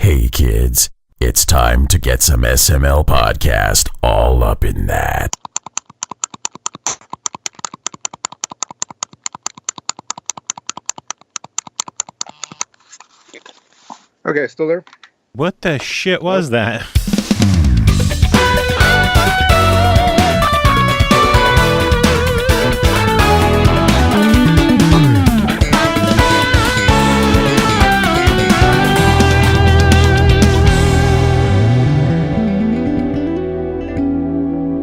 Hey kids, it's time to get some SML podcast all up in that. Okay, still there? What the shit was that?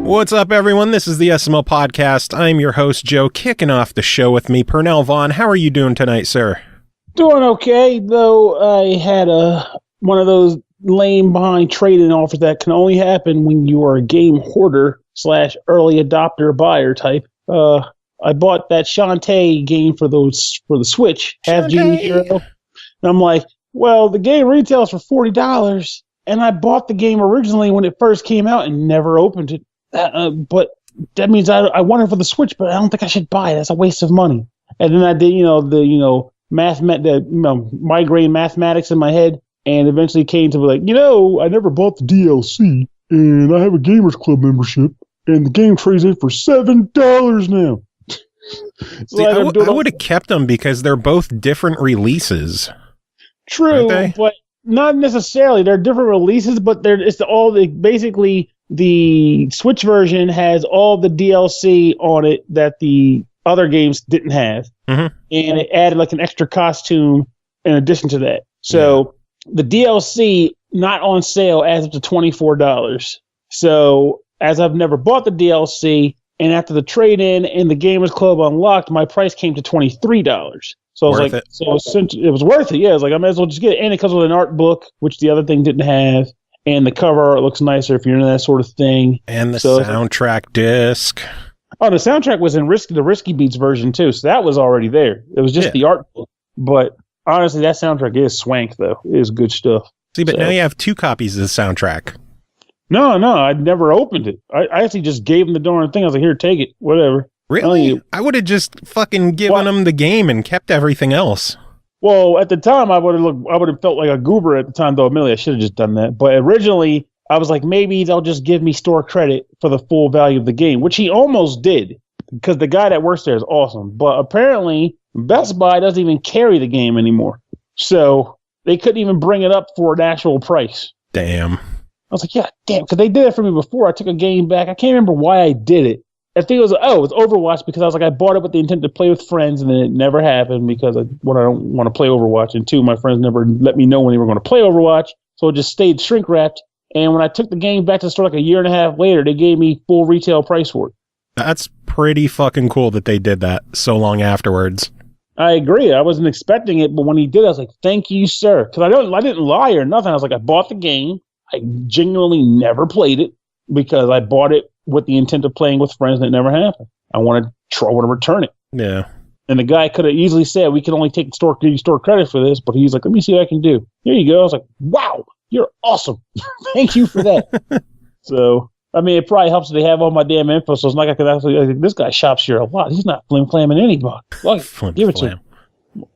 What's up, everyone? This is the SML Podcast. I'm your host, Joe, kicking off the show with me, Pernell Vaughan. How are you doing tonight, sir? Doing okay, though I had one of those lame behind trade-in offers that can only happen when you are a game hoarder / early adopter buyer type. I bought that Shantae game for the Switch, Half Genie Hero. And I'm like, well, the game retails for $40, and I bought the game originally when it first came out and never opened it. But that means I want it for the Switch, but I don't think I should buy it. That's a waste of money. And then I did, migraine mathematics in my head, and eventually came to be like, I never bought the DLC, and I have a Gamers Club membership, and the game trades in for $7 now. See, I would have kept them because they're both different releases. True, but not necessarily. They're different releases, but basically the Switch version has all the DLC on it that the other games didn't have. Mm-hmm. And it added like an extra costume in addition to that. So the DLC not on sale adds up to $24. So as I've never bought the DLC, and after the trade-in and the Gamers Club unlocked, my price came to $23. So I was it was worth it. Yeah, I was like, I might as well just get it. And it comes with an art book, which the other thing didn't have. And the cover art looks nicer if you're into that sort of thing. And the soundtrack disc. Oh, the soundtrack was in the Risky Beats version, too. So that was already there. It was just the art book. But honestly, that soundtrack is swank, though. It is good stuff. See, but now you have 2 copies of the soundtrack. No, I'd never opened it. I actually just gave him the darn thing. I was like, here, take it. Whatever. Really? I would have just fucking given him the game and kept everything else. Well, at the time, I would have felt like a goober at the time, though. Admittedly, I should have just done that. But originally, I was like, maybe they'll just give me store credit for the full value of the game, which he almost did, because the guy that works there is awesome. But apparently, Best Buy doesn't even carry the game anymore. So they couldn't even bring it up for an actual price. Damn. I was like, yeah, damn, because they did it for me before. I took a game back. I can't remember why I did it. I think it was Overwatch, because I was like, I bought it with the intent to play with friends, and then it never happened because I don't want to play Overwatch, and 2, my friends never let me know when they were going to play Overwatch, so it just stayed shrink wrapped. And when I took the game back to the store like a year and a half later, they gave me full retail price for it. That's pretty fucking cool that they did that so long afterwards. I agree. I wasn't expecting it, but when he did, I was like, "Thank you, sir," because I didn't lie or nothing. I was like, I bought the game. I genuinely never played it because I bought it with the intent of playing with friends, and it never happened. I want to return it. Yeah. And the guy could have easily said, we can only give you store credit for this, but he's like, let me see what I can do. Here you go. I was like, wow, you're awesome. Thank you for that. So, I mean, it probably helps that they have all my damn info, so it's like I could actually, this guy shops here a lot. He's not flim-flamming anybody. Well, give it to him.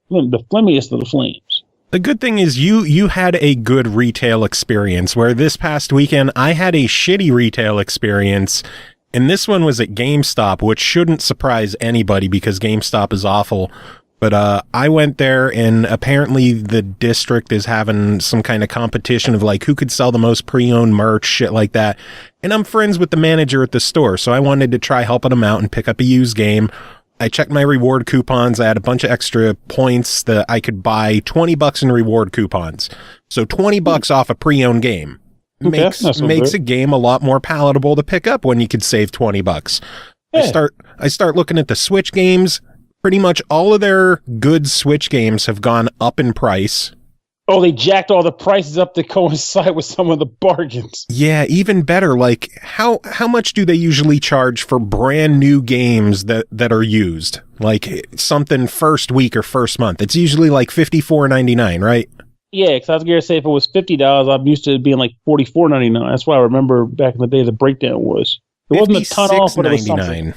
The flimmiest of the flames. The good thing is you had a good retail experience, where this past weekend I had a shitty retail experience, and this one was at GameStop, which shouldn't surprise anybody because GameStop is awful. But I went there, and apparently the district is having some kind of competition of like who could sell the most pre-owned merch, shit like that. And I'm friends with the manager at the store, so I wanted to try helping him out and pick up a used game. I checked my reward coupons. I had a bunch of extra points that I could buy $20 in reward coupons. So $20 off a pre-owned game makes a game a lot more palatable to pick up when you could save $20. Yeah. I start looking at the Switch games. Pretty much all of their good Switch games have gone up in price. Oh, they jacked all the prices up to coincide with some of the bargains. Yeah, even better. Like, how much do they usually charge for brand new games that are used? Like, something first week or first month. It's usually like $54.99, right? Yeah, because I was going to say if it was $50, I'm used to it being like $44.99. That's why I remember back in the day the breakdown was. It wasn't a ton off, but it was something.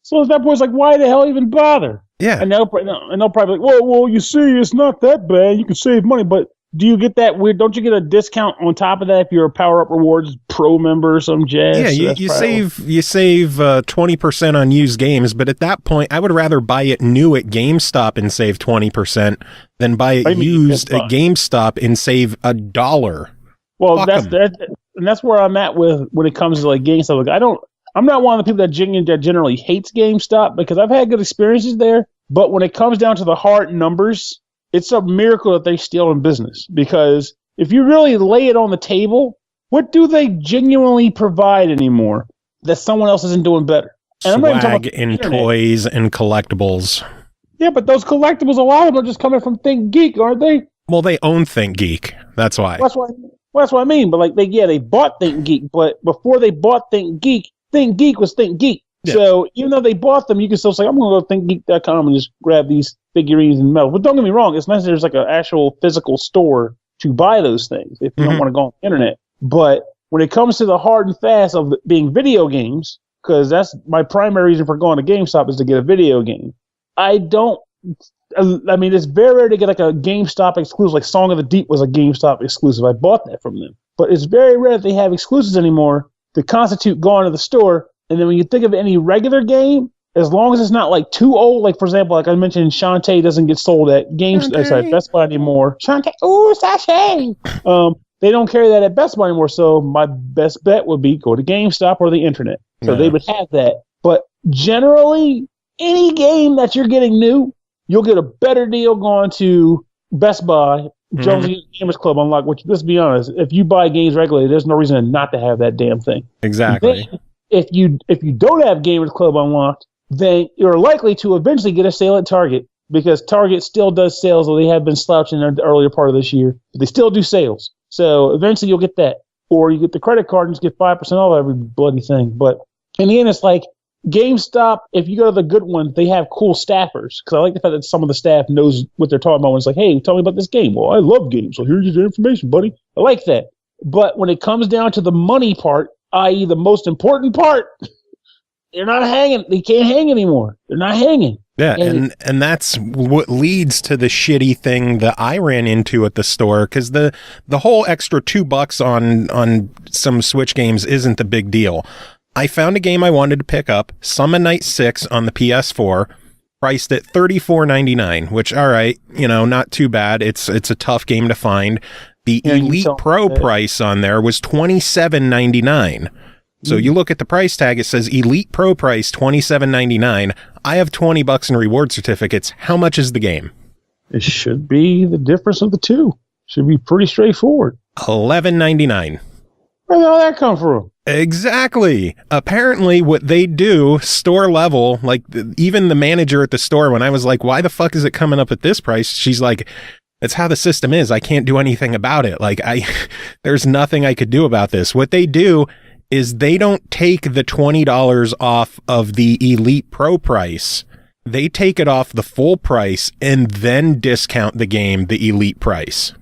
So at that point, it's like, why the hell even bother? Yeah. And they'll probably be like, well, you see, it's not that bad. You can save money. But do you get that weird? Don't you get a discount on top of that if you're a Power Up Rewards Pro member or some jazz? Yeah, you save 20% on used games, but at that point, I would rather buy it new at GameStop and save 20% than buy it used at GameStop and save $1. Well, that's where I'm at with when it comes to like GameStop. Like, I'm not one of the people that generally hates GameStop because I've had good experiences there. But when it comes down to the hard numbers, it's a miracle that they still in business, because if you really lay it on the table, what do they genuinely provide anymore that someone else isn't doing better? And swag and toys and collectibles. Yeah, but those collectibles, a lot of them are just coming from ThinkGeek, aren't they? Well, they own ThinkGeek. That's why. That's what I mean. But like, they bought ThinkGeek, but before they bought ThinkGeek, ThinkGeek was ThinkGeek. Yeah. So even though they bought them, you can still say, I'm going to go to ThinkGeek.com and just grab these figurines and metal. But don't get me wrong, it's nice that there's like an actual physical store to buy those things if you don't want to go on the internet. But when it comes to the hard and fast of being video games, because that's my primary reason for going to GameStop is to get a video game. I mean, it's very rare to get like a GameStop exclusive, like Song of the Deep was a GameStop exclusive. I bought that from them. But it's very rare that they have exclusives anymore to constitute going to the store. And then when you think of any regular game, as long as it's not like too old, like for example, like I mentioned, Shantae doesn't get sold at Best Buy anymore. Shantae, ooh, sachet. They don't carry that at Best Buy anymore. So my best bet would be go to GameStop or the internet. So they would have that. But generally, any game that you're getting new, you'll get a better deal going to Best Buy, Jones Gamers Club Unlocked. Which, let's be honest, if you buy games regularly, there's no reason not to have that damn thing. Exactly. If you don't have Gamers Club Unlocked, then you're likely to eventually get a sale at Target, because Target still does sales, though they have been slouching in the earlier part of this year. But they still do sales. So eventually you'll get that. Or you get the credit card and just get 5% off every bloody thing. But in the end, it's like GameStop, if you go to the good ones, they have cool staffers. Because I like the fact that some of the staff knows what they're talking about when it's like, hey, tell me about this game. Well, I love games, so here's your information, buddy. I like that. But when it comes down to the money part, i.e. the most important part, they're not hanging. They can't hang anymore. They're not hanging. Yeah, and that's what leads to the shitty thing that I ran into at the store, because the whole extra $2 on some Switch games isn't the big deal. I found a game I wanted to pick up, Summon Night 6 on the PS4, priced at $34.99, which, all right, not too bad. It's a tough game to find. The Elite Pro price on there was $27.99. So you look at the price tag, it says Elite Pro price $27.99. I have $20 in reward certificates. How much is the game? It should be the difference of the two. Should be pretty straightforward. $11.99. Where the hell did that come from? Exactly. Apparently what they do, store level, like even the manager at the store, when I was like, why the fuck is it coming up at this price? She's like, that's how the system is. I can't do anything about it. Like there's nothing I could do about this. What they do is they don't take the $20 off of the Elite Pro price. They take it off the full price and then discount the game the Elite price.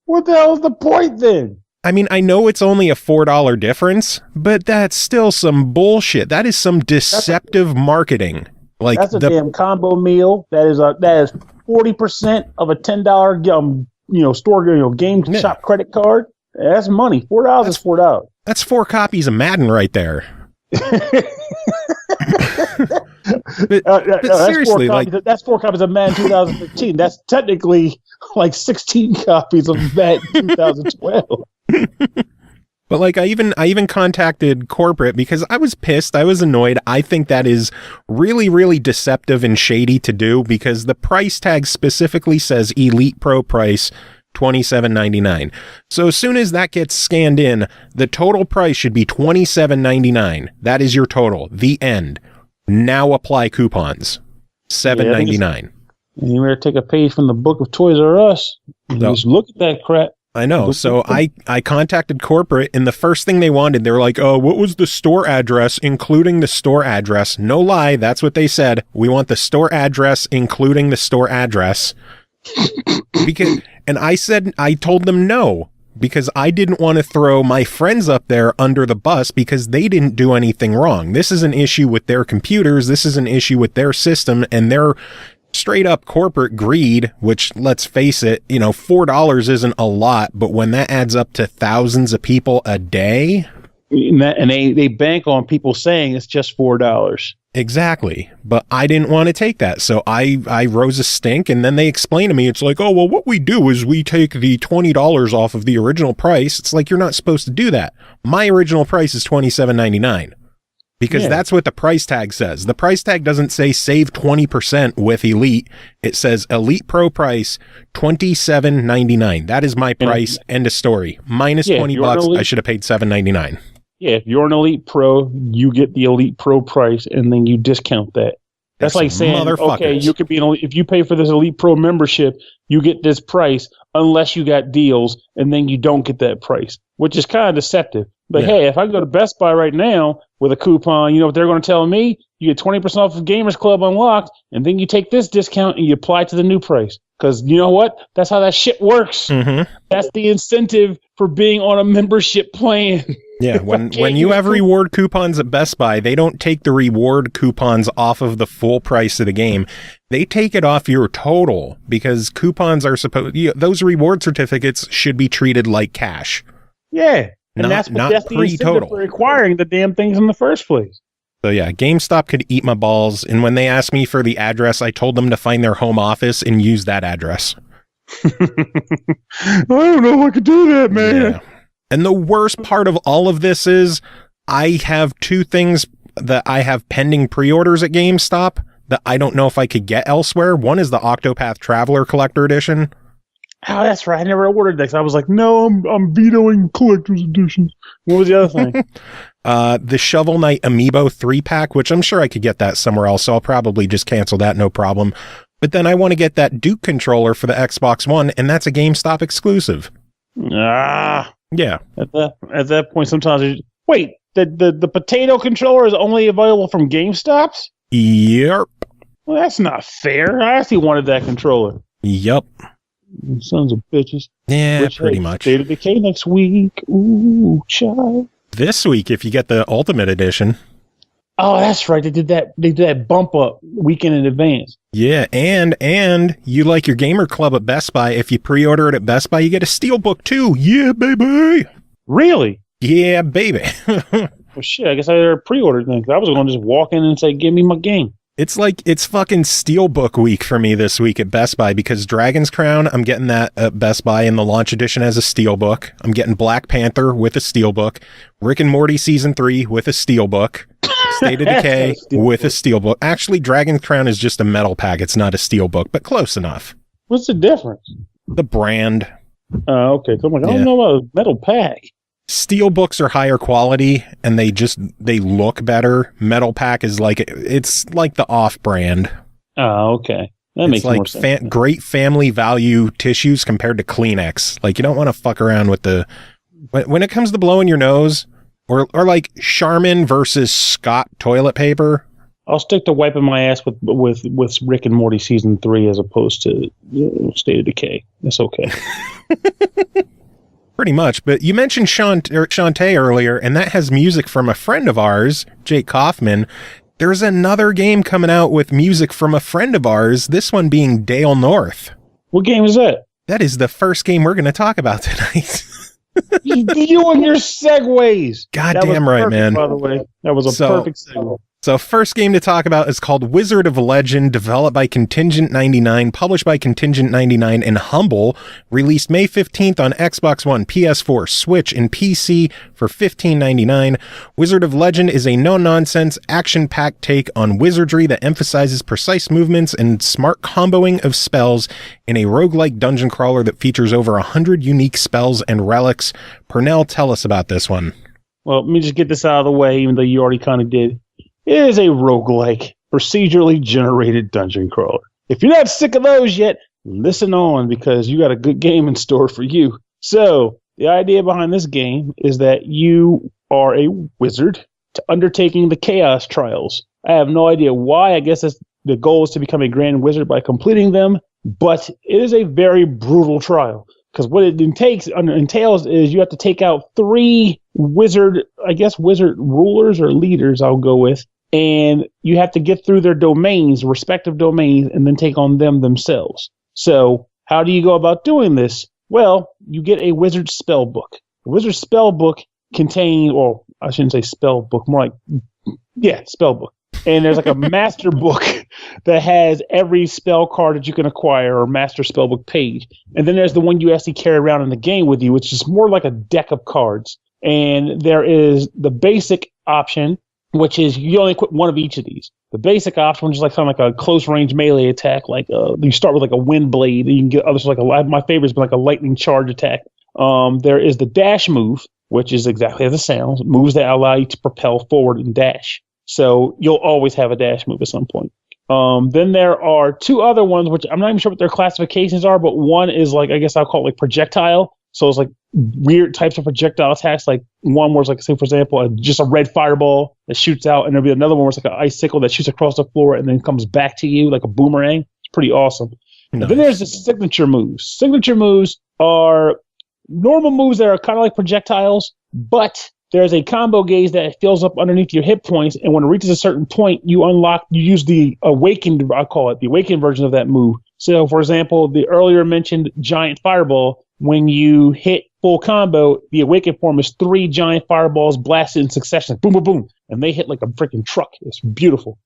What the hell is the point then? I mean, I know it's only a $4 difference, but that's still some bullshit. That is some deceptive marketing. Like that's a damn combo meal. That is 40% of a $10 store game shop credit card. That's money. $4 is $4. That's 4 copies of Madden right there. but seriously, that's 4 copies of Madden 2015. That's technically like 16 copies of Madden 2012. But like I even contacted corporate because I was pissed. I was annoyed. I think that is really, really deceptive and shady to do, because the price tag specifically says Elite Pro price $27.99. So as soon as that gets scanned in, the total price should be $27.99. That is your total. The end. Now apply coupons. $7.99. You better take a page from the book of Toys R Us and just look at that crap. I know. So I contacted corporate, and the first thing they wanted, they were like, oh, what was the store address, including the store address? No lie, that's what they said. We want the store address, including the store address. And I told them no, because I didn't want to throw my friends up there under the bus because they didn't do anything wrong. This is an issue with their computers. This is an issue with their system and their straight up corporate greed, which, let's face it, $4 isn't a lot, but when that adds up to thousands of people a day. And they bank on people saying it's just $4. Exactly. But I didn't want to take that. So I rose a stink, and then they explained to me, it's like, oh, well, what we do is we take the $20 off of the original price. It's like, you're not supposed to do that. My original price is $27.99 because that's what the price tag says. The price tag doesn't say save 20% with Elite. It says Elite Pro price $27.99. That is my price. End of story. Minus $20. I should have paid $7.99. Yeah, if you're an Elite Pro, you get the Elite Pro price, and then you discount that. That's like saying, okay, you could be if you pay for this Elite Pro membership, you get this price unless you got deals, and then you don't get that price, which is kind of deceptive. But hey, if I go to Best Buy right now with a coupon, you know what they're going to tell me? You get 20% off of Gamers Club Unlocked, and then you take this discount and you apply it to the new price. Because you know what? That's how that shit works. Mm-hmm. That's the incentive for being on a membership plan. Yeah, when you have reward coupons at Best Buy, they don't take the reward coupons off of the full price of the game. They take it off your total because coupons are those reward certificates should be treated like cash. Yeah, and that's the incentive for acquiring the damn things in the first place. So yeah, GameStop could eat my balls, and when they asked me for the address, I told them to find their home office and use that address. I don't know if I could do that, man. Yeah. And the worst part of all of this is I have two things that I have pending pre-orders at GameStop that I don't know if I could get elsewhere. One is the Octopath Traveler Collector Edition. Oh, that's right. I never ordered that. I was like, no, I'm vetoing collector's editions. What was the other thing? The Shovel Knight Amiibo 3-pack, which I'm sure I could get that somewhere else, so I'll probably just cancel that, no problem. But then I want to get that Duke controller for the Xbox One, and that's a GameStop exclusive. Yeah. At that point, sometimes wait, the potato controller is only available from GameStops? Yep. Well, that's not fair. I actually wanted that controller. Yep. Sons of bitches. Yeah, pretty much. State of Decay next week. Ooh, child. This week, if you get the Ultimate Edition. Oh, that's right. They did that bump up weekend in advance. Yeah, and you like your gamer club at Best Buy. If you pre-order it at Best Buy, you get a Steelbook too. Yeah, baby. Really? Yeah, baby. Well, shit. I guess I better pre-order then. I was going to just walk in and say, "Give me my game." It's fucking Steelbook week for me this week at Best Buy because Dragon's Crown, I'm getting that at Best Buy in the launch edition as a Steelbook. I'm getting Black Panther with a Steelbook. Rick and Morty Season 3 with a Steelbook. State of Decay with a Steelbook. Actually, Dragon's Crown is just a metal pack. It's not a Steelbook, but close enough. What's the difference? The brand. Okay. So I'm like, I don't know about a metal pack. Steelbooks are higher quality and they look better. Metal pack is it's like the off brand. Oh, okay. That makes more sense. Great family value tissues compared to Kleenex. Like you don't want to fuck around with when it comes to blowing your nose or like Charmin versus Scott toilet paper. I'll stick to wiping my ass with Rick and Morty Season 3 as opposed to State of Decay. That's okay. Pretty much, but you mentioned Shantae earlier, and that has music from a friend of ours, Jake Kaufman. There's another game coming out with music from a friend of ours, this one being Dale North. What game is that? That is the first game we're going to talk about tonight. You and your segues. Goddamn right, perfect, man. By the way, that was a perfect segue. So first game to talk about is called Wizard of Legend, developed by Contingent99, published by Contingent99 and Humble, released May 15th on Xbox One, PS4, Switch, and PC for $15.99. Wizard of Legend is a no-nonsense, action-packed take on wizardry that emphasizes precise movements and smart comboing of spells in a roguelike dungeon crawler that features over 100 unique spells and relics. Pernell, tell us about this one. Well, let me just get this out of the way, even though you already kind of did. It is a roguelike, procedurally generated dungeon crawler. If you're not sick of those yet, listen on because you got a good game in store for you. So, the idea behind this game is that you are a wizard undertaking the Chaos Trials. I have no idea why. I guess the goal is to become a grand wizard by completing them, but it is a very brutal trial. Because what it entails is you have to take out 3 wizard rulers or leaders, I'll go with, and you have to get through their domains, respective domains, and then take on them themselves. So how do you go about doing this? Well, you get a wizard spell book. The wizard spell book contains, or I shouldn't say spell book, more like, spell book. And there's like a master book that has every spell card that you can acquire, or master spellbook page. And then there's the one you actually carry around in the game with you, which is more like a deck of cards. And there is the basic option, which is you only equip one of each of these. The basic option, which is like kind of like a close range melee attack, like you start with like a wind blade, and you can get others like my favorite has been like a lightning charge attack. There is the dash move, which is exactly as it sounds, moves that allow you to propel forward and dash. So you'll always have a dash move at some point. Then there are two other ones, which I'm not even sure what their classifications are, but one is like, I guess I'll call it like projectile. So it's like weird types of projectile attacks. Like one where it's like, say, for example, just a red fireball that shoots out, and there'll be another one where it's like an icicle that shoots across the floor and then comes back to you like a boomerang. It's pretty awesome. Nice. Then there's the signature moves. Signature moves are normal moves that are kind of like projectiles, but there's a combo gauge that fills up underneath your hit points, and when it reaches a certain point, you use the awakened, I call it, the awakened version of that move. So, for example, the earlier mentioned giant fireball, when you hit full combo, the awakened form is 3 giant fireballs blasted in succession, boom, boom, boom, and they hit like a freaking truck. It's beautiful.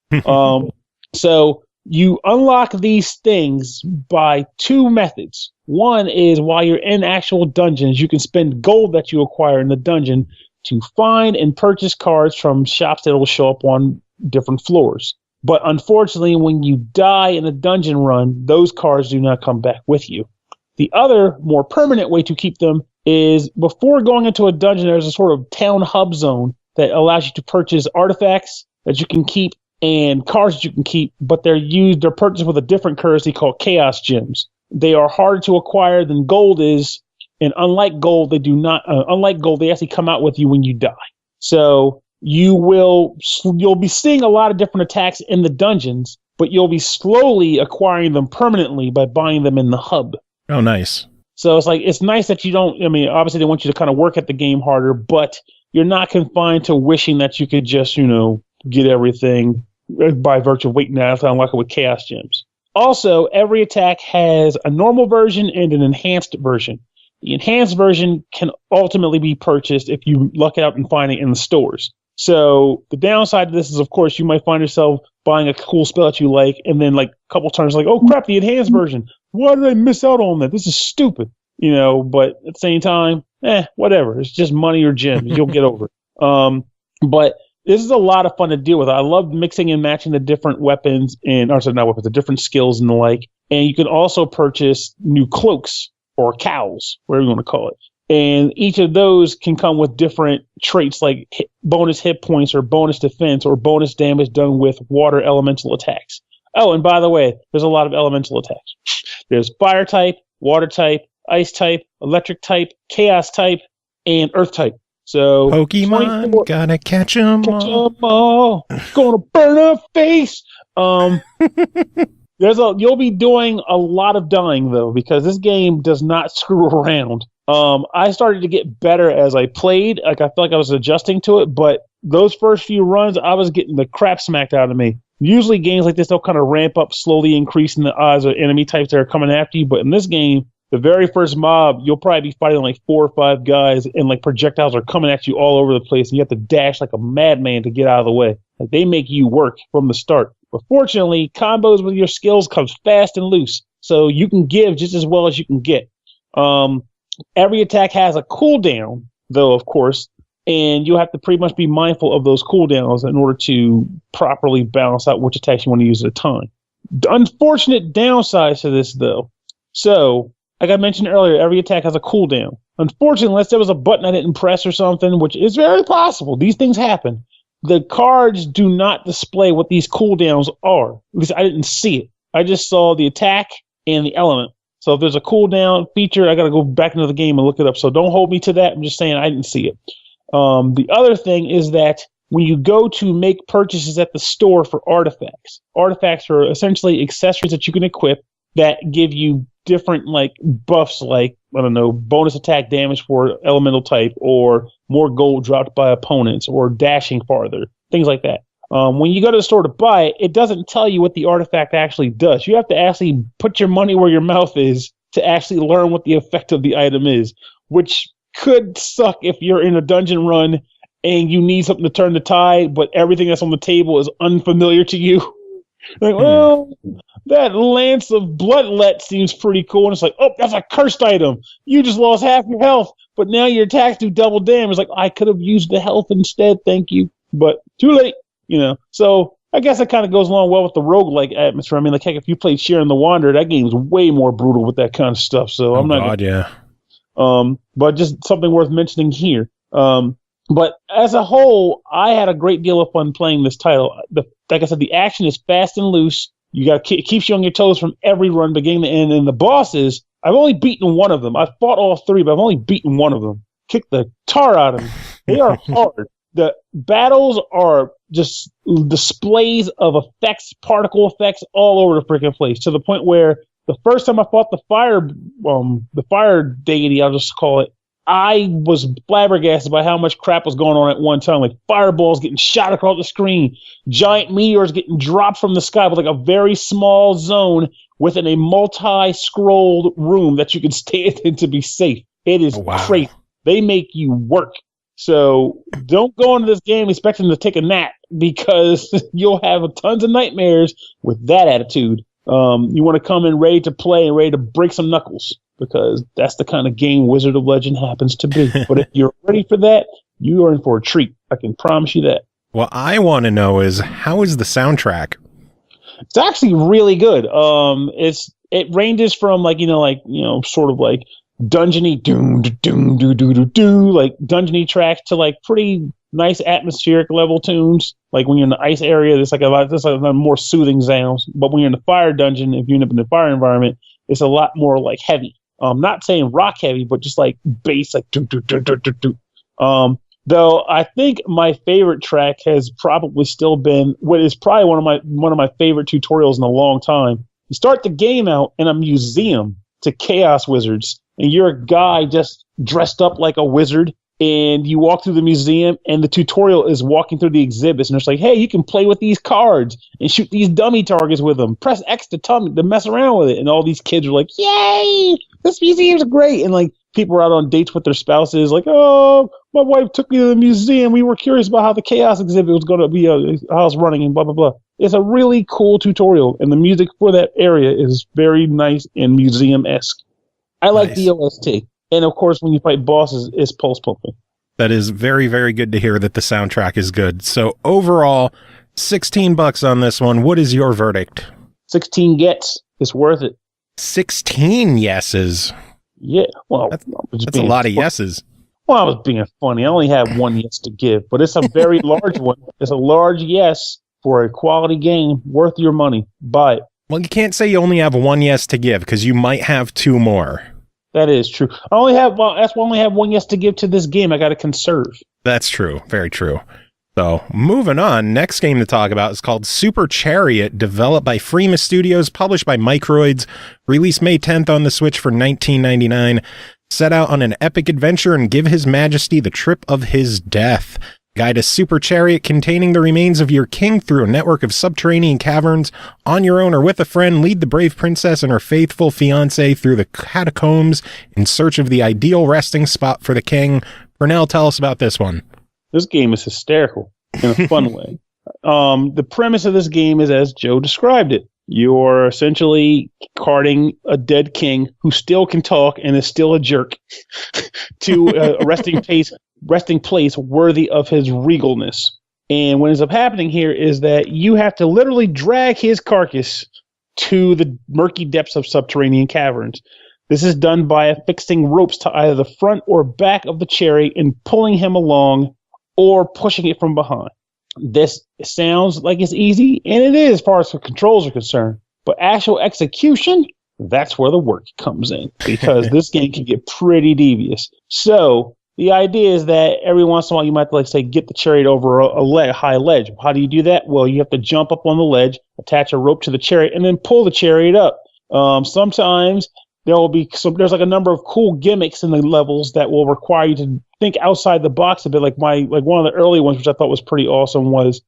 So you unlock these things by 2 methods. One is while you're in actual dungeons, you can spend gold that you acquire in the dungeon to find and purchase cards from shops that will show up on different floors. But unfortunately, when you die in a dungeon run, those cards do not come back with you. The other, more permanent way to keep them is before going into a dungeon, there's a sort of town hub zone that allows you to purchase artifacts that you can keep and cards that you can keep, but they're purchased with a different currency called Chaos Gems. They are harder to acquire than gold is, and unlike gold, they actually come out with you when you die. So you'll be seeing a lot of different attacks in the dungeons, but you'll be slowly acquiring them permanently by buying them in the hub. Oh, nice. So it's nice that you don't, obviously they want you to kind of work at the game harder, but you're not confined to wishing that you could just, get everything by virtue of waiting out to unlock it with Chaos Gems. Also, every attack has a normal version and an enhanced version. The enhanced version can ultimately be purchased if you luck out and find it in the stores. So the downside to this is, of course, you might find yourself buying a cool spell that you like, and then like a couple turns like, oh crap, the enhanced version. Why did I miss out on that? This is stupid. But at the same time, whatever. It's just money or gems. You'll get over it. But this is a lot of fun to deal with. I love mixing and matching the different weapons the different skills and the like. And you can also purchase new cloaks or cowls, whatever you want to call it. And each of those can come with different traits like bonus hit points or bonus defense or bonus damage done with water elemental attacks. Oh, and by the way, there's a lot of elemental attacks. There's fire type, water type, ice type, electric type, chaos type, and earth type. So Pokemon, gotta catch 'em all. Gonna burn a face. You'll be doing a lot of dying though, because this game does not screw around. I started to get better as I played. Like I felt like I was adjusting to it, but those first few runs, I was getting the crap smacked out of me. Usually games like this, they'll kind of ramp up, slowly increasing the odds of enemy types that are coming after you. But in this game, the very first mob, you'll probably be fighting like 4 or 5 guys, and like projectiles are coming at you all over the place, and you have to dash like a madman to get out of the way. Like they make you work from the start. But fortunately, combos with your skills comes fast and loose, so you can give just as well as you can get. Every attack has a cooldown, though, of course, and you have to pretty much be mindful of those cooldowns in order to properly balance out which attacks you want to use at a time. The unfortunate downsides to this, though. So, like I mentioned earlier, every attack has a cooldown. Unfortunately, unless there was a button I didn't press or something, which is very possible, these things happen, the cards do not display what these cooldowns are, because I didn't see it. I just saw the attack and the element. So if there's a cooldown feature, I got to go back into the game and look it up. So don't hold me to that. I'm just saying I didn't see it. The other thing is that when you go to make purchases at the store for artifacts are essentially accessories that you can equip that give you different like buffs, like, I don't know, bonus attack damage for elemental type, or more gold dropped by opponents, or dashing farther, things like that. When you go to the store to buy it, it doesn't tell you what the artifact actually does. You have to actually put your money where your mouth is to actually learn what the effect of the item is, which could suck if you're in a dungeon run and you need something to turn the tide, but everything that's on the table is unfamiliar to you. Like, well, that Lance of Bloodlet seems pretty cool. And it's like, oh, that's a cursed item. You just lost half your health, but now your attacks do double damage. Like, I could have used the health instead, thank you. But too late, So I guess it kind of goes along well with the roguelike atmosphere. I mean, like, heck, if you played Sharon the Wanderer, that game's way more brutal with that kind of stuff. So I'm not. God, yeah. But just something worth mentioning here. But as a whole, I had a great deal of fun playing this title. Like I said, the action is fast and loose. It keeps you on your toes from every run, beginning to end. And the bosses, I've only beaten one of them. I've fought all three, but I've only beaten one of them. Kicked the tar out of them. They are hard. The battles are just displays of effects, particle effects all over the freaking place, to the point where the first time I fought the fire deity, I'll just call it, I was flabbergasted by how much crap was going on at one time. Like fireballs getting shot across the screen, giant meteors getting dropped from the sky with like a very small zone within a multi-scrolled room that you can stay in to be safe. It is crazy. They make you work. So don't go into this game expecting to take a nap, because you'll have tons of nightmares with that attitude. You want to come in ready to play and ready to break some knuckles, because that's the kind of game Wizard of Legend happens to be. But if you're ready for that, you are in for a treat. I can promise you that. What I want to know is, how is the soundtrack? It's actually really good. It ranges from sort of like dungeony doom doom doo doo doo doo, like dungeony tracks, to like pretty nice atmospheric level tunes. Like when you're in the ice area, there's like a more soothing sounds. But when you're in the fire dungeon, if you end up in the fire environment, it's a lot more like heavy. Not saying rock heavy, but just like bass, like do do do do do do. Though I think my favorite track has probably still been what is probably one of my favorite tutorials in a long time. You start the game out in a museum to Chaos Wizards, and you're a guy just dressed up like a wizard, and you walk through the museum, and the tutorial is walking through the exhibits, and it's like, hey, you can play with these cards and shoot these dummy targets with them. Press X to mess around with it. And all these kids are like, yay, this museum's great. And like people are out on dates with their spouses, like, oh, my wife took me to the museum. We were curious about how the Chaos exhibit was going to be, how it's running, and blah, blah, blah. It's a really cool tutorial, and the music for that area is very nice and museum-esque. I like the OST. And of course, when you fight bosses, it's pulse pumping. That is very, very good to hear that the soundtrack is good. So overall, $16 on this one. What is your verdict? 16 gets. It's worth it. 16 yeses. Yeah. Well, that's a lot of yeses. Well, I was being funny. I only had one yes to give, but it's a very large one. It's a large yes for a quality game worth your money. Buy it. Well, you can't say you only have one yes to give, because you might have two more. That is true. That's why I only have one yes to give to this game. I got to conserve. That's true. Very true. So, moving on, next game to talk about is called Super Chariot, developed by Frima Studios, published by Microïds, released May 10th on the Switch for $19.99. Set out on an epic adventure and give His Majesty the trip of his death. Guide a super chariot containing the remains of your king through a network of subterranean caverns. On your own or with a friend, lead the brave princess and her faithful fiancé through the catacombs in search of the ideal resting spot for the king. Pernell, tell us about this one. This game is hysterical in a fun way. The premise of this game is as Joe described it. You're essentially carting a dead king who still can talk and is still a jerk to a resting place worthy of his regalness. And what ends up happening here is that you have to literally drag his carcass to the murky depths of subterranean caverns. This is done by affixing ropes to either the front or back of the chariot and pulling him along or pushing it from behind. This sounds like it's easy, and it is as far as the controls are concerned. But actual execution, that's where the work comes in, because this game can get pretty devious. So the idea is that every once in a while you might have to, like, say, get the chariot over a high ledge. How do you do that? Well, you have to jump up on the ledge, attach a rope to the chariot, and then pull the chariot up. Sometimes there's like a number of cool gimmicks in the levels that will require you to think outside the box a bit. Like one of the early ones, which I thought was pretty awesome, was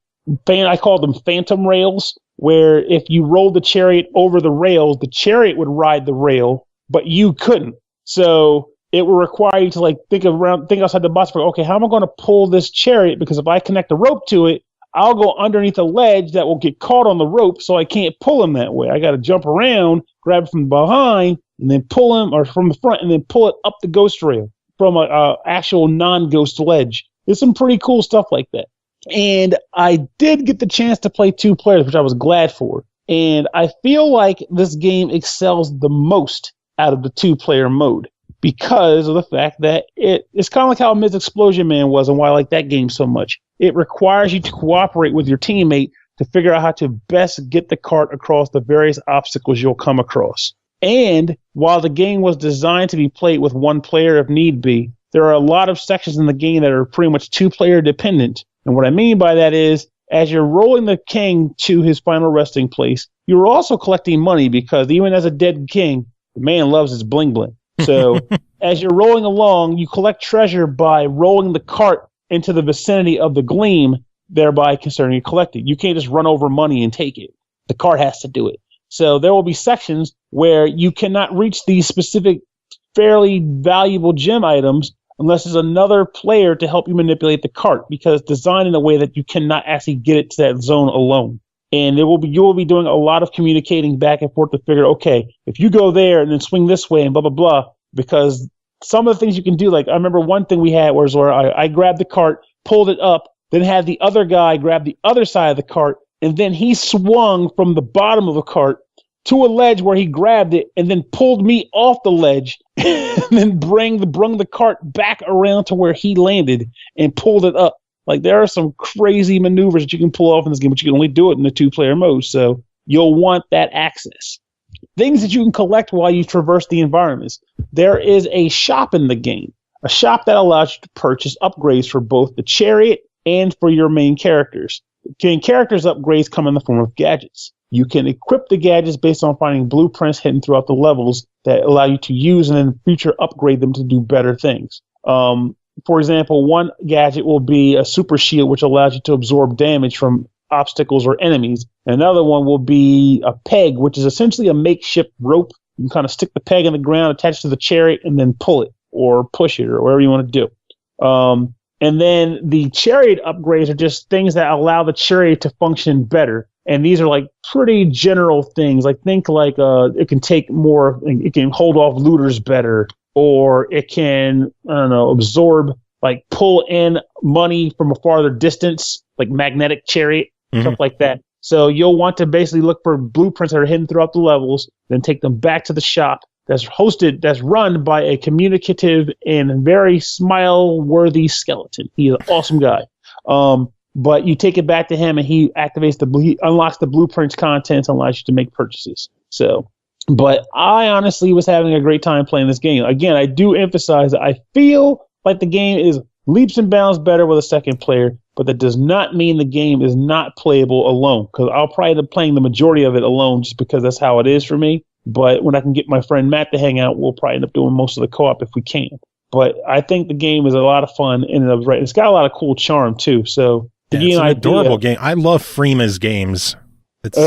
I call them phantom rails, where if you rolled the chariot over the rails, the chariot would ride the rail, but you couldn't. So it would require you to like think outside the box. Okay, how am I going to pull this chariot? Because if I connect a rope to it, I'll go underneath a ledge that will get caught on the rope, so I can't pull him that way. I got to jump around, grab it from behind, and then pull him, or from the front, and then pull it up the ghost rail from a actual non-ghost ledge. There's some pretty cool stuff like that. And I did get the chance to play 2 players, which I was glad for. And I feel like this game excels the most out of the 2-player mode, because of the fact that it's kind of like how Ms. Explosion Man was, and why I like that game so much. It requires you to cooperate with your teammate to figure out how to best get the cart across the various obstacles you'll come across. And while the game was designed to be played with 1 player if need be, there are a lot of sections in the game that are pretty much 2-player dependent. And what I mean by that is, as you're rolling the king to his final resting place, you're also collecting money, because even as a dead king, the man loves his bling bling. So as you're rolling along, you collect treasure by rolling the cart into the vicinity of the gleam, thereby considering it collected. You can't just run over money and take it. The cart has to do it. So there will be sections where you cannot reach these specific fairly valuable gem items unless there's another player to help you manipulate the cart, because it's designed in a way that you cannot actually get it to that zone alone. And you will be doing a lot of communicating back and forth to figure, okay, if you go there and then swing this way and blah, blah, blah, because some of the things you can do, like I remember one thing we had was where I grabbed the cart, pulled it up, then had the other guy grab the other side of the cart, and then he swung from the bottom of the cart to a ledge where he grabbed it and then pulled me off the ledge and then brung the cart back around to where he landed and pulled it up. Like, there are some crazy maneuvers that you can pull off in this game, but you can only do it in the 2-player mode, so you'll want that access. Things that you can collect while you traverse the environments. There is a shop in the game, a shop that allows you to purchase upgrades for both the chariot and for your main characters. The main characters' upgrades come in the form of gadgets. You can equip the gadgets based on finding blueprints hidden throughout the levels that allow you to use and in the future upgrade them to do better things. For example, one gadget will be a super shield, which allows you to absorb damage from obstacles or enemies. And another one will be a peg, which is essentially a makeshift rope. You can kind of stick the peg in the ground, attach it to the chariot, and then pull it or push it or whatever you want to do. And then the chariot upgrades are just things that allow the chariot to function better. And these are like pretty general things. Like think like it can take more, it can hold off looters better, or it can, I don't know, absorb, like pull in money from a farther distance, like magnetic chariot, stuff like that. So you'll want to basically look for blueprints that are hidden throughout the levels, then take them back to the shop that's run by a communicative and very smile-worthy skeleton. He's an awesome guy. But you take it back to him, and he unlocks the blueprints contents and allows you to make purchases. So, but I honestly was having a great time playing this game. Again, I do emphasize that I feel like the game is leaps and bounds better with a second player, but that does not mean the game is not playable alone, because I'll probably end up playing the majority of it alone just because that's how it is for me. But when I can get my friend Matt to hang out, we'll probably end up doing most of the co-op if we can. But I think the game is a lot of fun in and of right. It's got a lot of cool charm too. So it's an adorable game. I love Frima's games. It's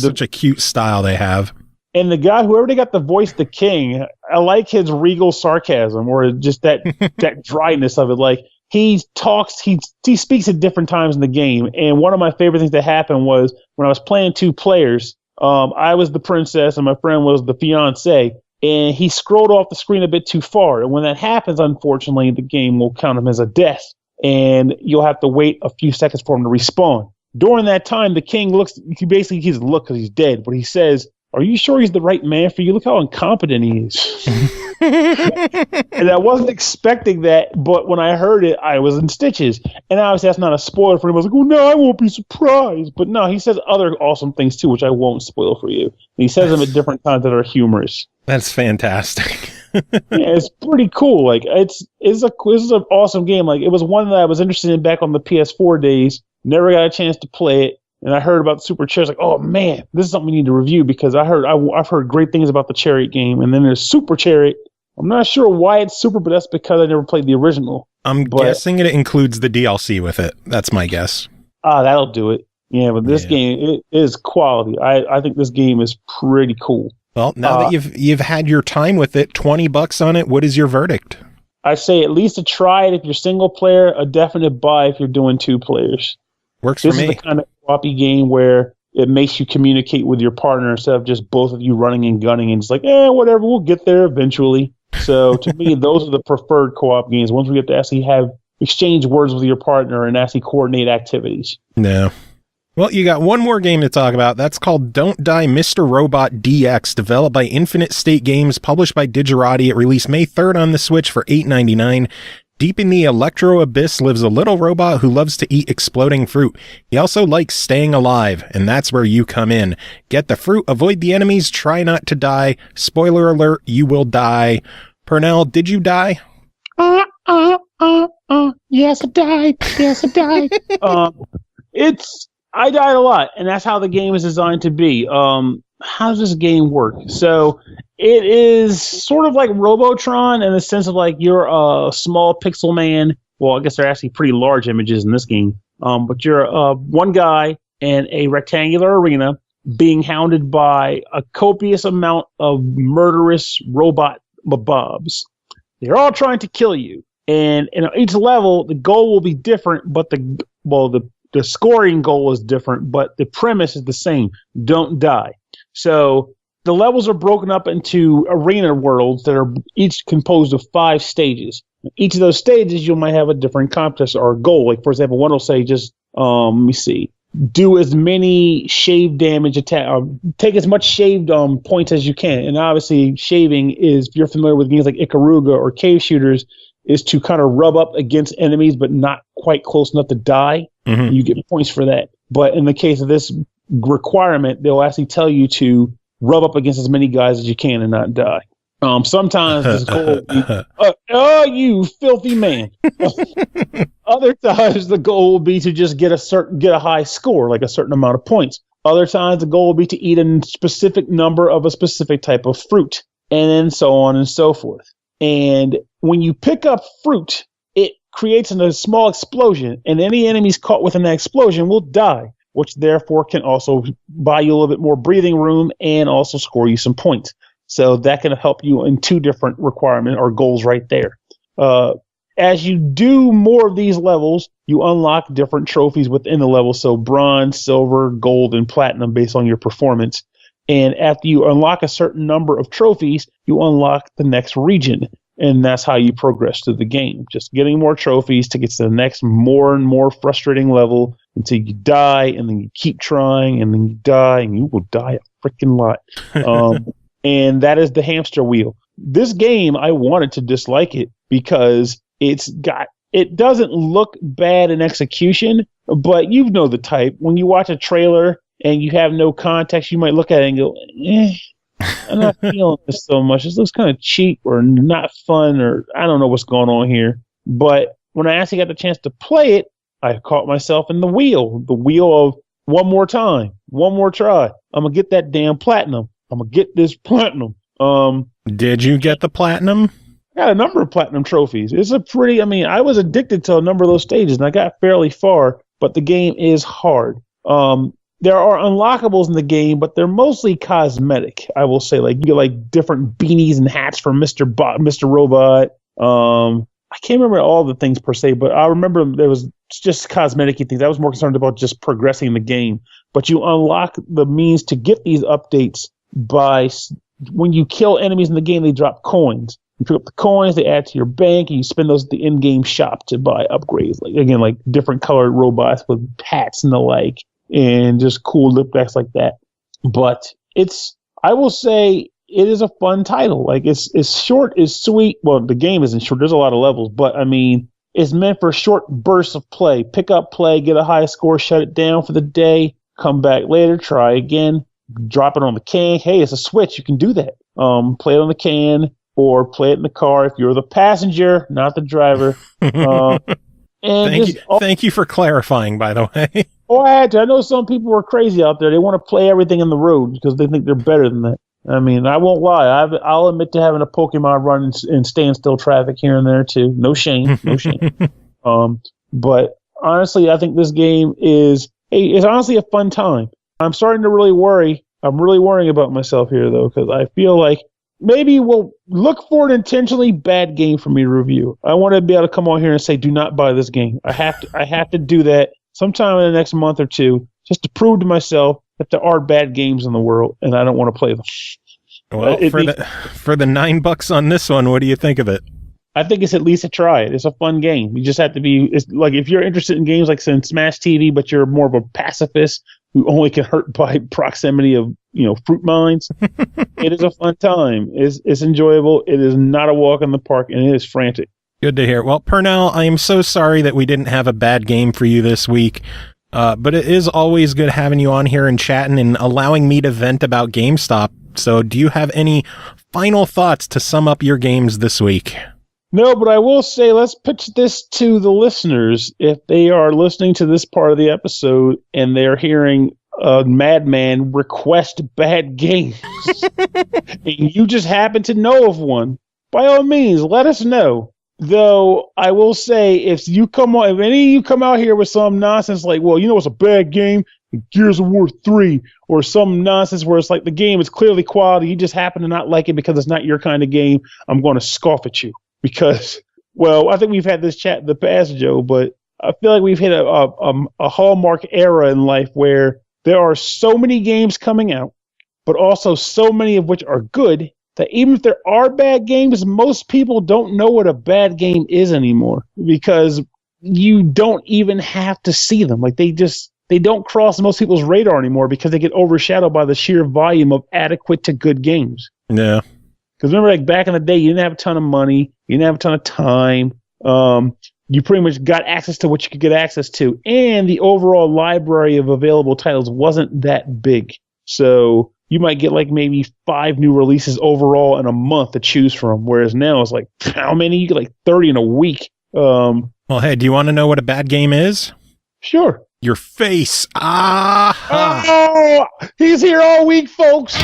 such a cute style they have. And the guy, whoever they got to voice the king, I like his regal sarcasm, or just that that dryness of it. Like he talks, he speaks at different times in the game. And one of my favorite things that happened was when I was playing 2 players. I was the princess and my friend was the fiance, and he scrolled off the screen a bit too far. And when that happens, unfortunately, the game will count him as a death, and you'll have to wait a few seconds for him to respawn. During that time, the king he doesn't look because he's dead, but he says, "Are you sure he's the right man for you? Look how incompetent he is." And I wasn't expecting that, but when I heard it, I was in stitches. And obviously, that's not a spoiler for him. I was like, "Oh no, I won't be surprised." But no, he says other awesome things too, which I won't spoil for you. And he says them at different times that are humorous. That's fantastic. Yeah, it's pretty cool. Like this is an awesome game. Like it was one that I was interested in back on the PS4 days. Never got a chance to play it. And I heard about the Super Chariot, like, oh man, this is something we need to review, because I've heard great things about the Chariot game. And then there's Super Chariot. I'm not sure why it's super, but that's because I never played the original. I'm guessing it includes the DLC with it. That's my guess. That'll do it. Yeah, but this game, it is quality. I think this game is pretty cool. Well, now that you've had your time with it, $20 on it, what is your verdict? I say at least a try it if you're single player, a definite buy if you're doing 2 players. Works for me. This is the kind of co-op game where it makes you communicate with your partner instead of just both of you running and gunning and it's like, whatever, we'll get there eventually. So to me, those are the preferred co-op games, ones where you have to actually exchange words with your partner and actually coordinate activities. No. Well, you got one more game to talk about. That's called Don't Die Mr. Robot DX, developed by Infinite State Games, published by Digerati. It released May 3rd on the Switch for $8.99. Deep in the electro abyss lives a little robot who loves to eat exploding fruit. He also likes staying alive, and that's where you come in. Get the fruit, avoid the enemies, try not to die. Spoiler alert, you will die. Pernell, did you die? Yes, I died. Yes, I died. I died a lot, and that's how the game is designed to be. How does this game work? So it is sort of like Robotron in the sense of like you're a small pixel man. Well, I guess they're actually pretty large images in this game. But you're one guy in a rectangular arena being hounded by a copious amount of murderous robot mobs. They're all trying to kill you. And in each level, the goal will be different, but the scoring goal is different, but the premise is the same. Don't die. So the levels are broken up into arena worlds that are each composed of 5 stages. Each of those stages, you might have a different contest or goal. Like, for example, one will say just, let me see, do as many shave damage take as much shaved points as you can. And obviously, shaving is, if you're familiar with games like Ikaruga or Cave Shooters, is to kind of rub up against enemies but not quite close enough to die. Mm-hmm. You get points for that. But in the case of this requirement, they'll actually tell you to rub up against as many guys as you can and not die. Sometimes this goal will be, you filthy man. Other times the goal will be to just get a high score, like a certain amount of points. Other times the goal will be to eat a specific number of a specific type of fruit, and then so on and so forth. And when you pick up fruit, it creates a small explosion, and any enemies caught within that explosion will die, which therefore can also buy you a little bit more breathing room and also score you some points. So that can help you in 2 different requirements or goals right there. As you do more of these levels, you unlock different trophies within the level. So bronze, silver, gold, and platinum based on your performance. And after you unlock a certain number of trophies, you unlock the next region. And that's how you progress through the game. Just getting more trophies to get to the next more and more frustrating level until you die, and then you keep trying, and then you die, and you will die a freaking lot. And that is the hamster wheel. This game, I wanted to dislike it because it doesn't look bad in execution, but you know the type. When you watch a trailer and you have no context, you might look at it and go, I'm not feeling this so much. This looks kind of cheap or not fun, or I don't know what's going on here. But when I actually got the chance to play it, I caught myself in the wheel of one more time, one more try. I'm going to get that damn platinum. I'm going to get this platinum. Did you get the platinum? I got a number of platinum trophies. I was addicted to a number of those stages, and I got fairly far, but the game is hard. There are unlockables in the game, but they're mostly cosmetic, I will say. Like, you get like different beanies and hats for Mr. Robot. I can't remember all the things per se, but I remember there was just cosmetic-y things. I was more concerned about just progressing the game. But you unlock the means to get these updates by when you kill enemies in the game, they drop coins. You pick up the coins, they add to your bank, and you spend those at the in-game shop to buy upgrades. Like different colored robots with hats and the like, and just cool lip backs like that. But I will say, it is a fun title. Like, it's short, it's sweet. Well, the game isn't short. There's a lot of levels, but I mean, it's meant for short bursts of play. Pick up, play, get a high score, shut it down for the day, come back later, try again, drop it on the can. Hey, it's a Switch. You can do that. Play it on the can or play it in the car if you're the passenger, not the driver. Thank you for clarifying, by the way. Oh, I had to. I know some people are crazy out there. They want to play everything in the road because they think they're better than that. I mean, I won't lie. I'll admit to having a Pokemon run in standstill traffic here and there too. No shame, no shame. But honestly, I think this game is honestly a fun time. I'm starting to really worry. I'm really worrying about myself here, though, because I feel like maybe we'll look for an intentionally bad game for me to review. I want to be able to come on here and say, do not buy this game. I have to do that sometime in the next month or two, just to prove to myself that there are bad games in the world, and I don't want to play them. Well, for the $9 on this one, what do you think of it? I think it's at least a try. It's a fun game. You just have to be, it's like, if you're interested in games like in Smash TV, but you're more of a pacifist who only can hurt by proximity of, fruit mines, it is a fun time. It's enjoyable. It is not a walk in the park, and it is frantic. Good to hear. Well, Pernell, I am so sorry that we didn't have a bad game for you this week. But it is always good having you on here and chatting and allowing me to vent about GameStop. So do you have any final thoughts to sum up your games this week? No, but I will say, let's pitch this to the listeners. If they are listening to this part of the episode and they're hearing a madman request bad games, and you just happen to know of one, by all means, let us know. Though I will say, if any of you come out here with some nonsense like, well, it's a bad game, Gears of War 3, or some nonsense where it's like the game is clearly quality, you just happen to not like it because it's not your kind of game, I'm going to scoff at you. Because, well, I think we've had this chat in the past, Joe, but I feel like we've hit a hallmark era in life where there are so many games coming out, but also so many of which are good, that even if there are bad games, most people don't know what a bad game is anymore, because you don't even have to see them. Like, they don't cross most people's radar anymore because they get overshadowed by the sheer volume of adequate to good games. Yeah. Because remember, like, back in the day, you didn't have a ton of money, you didn't have a ton of time. You pretty much got access to what you could get access to, and the overall library of available titles wasn't that big. So you might get like maybe 5 new releases overall in a month to choose from, whereas now it's like, how many? You get like 30 in a week. Well, hey, do you want to know what a bad game is? Sure. Your face. Ah! Oh, he's here all week, folks.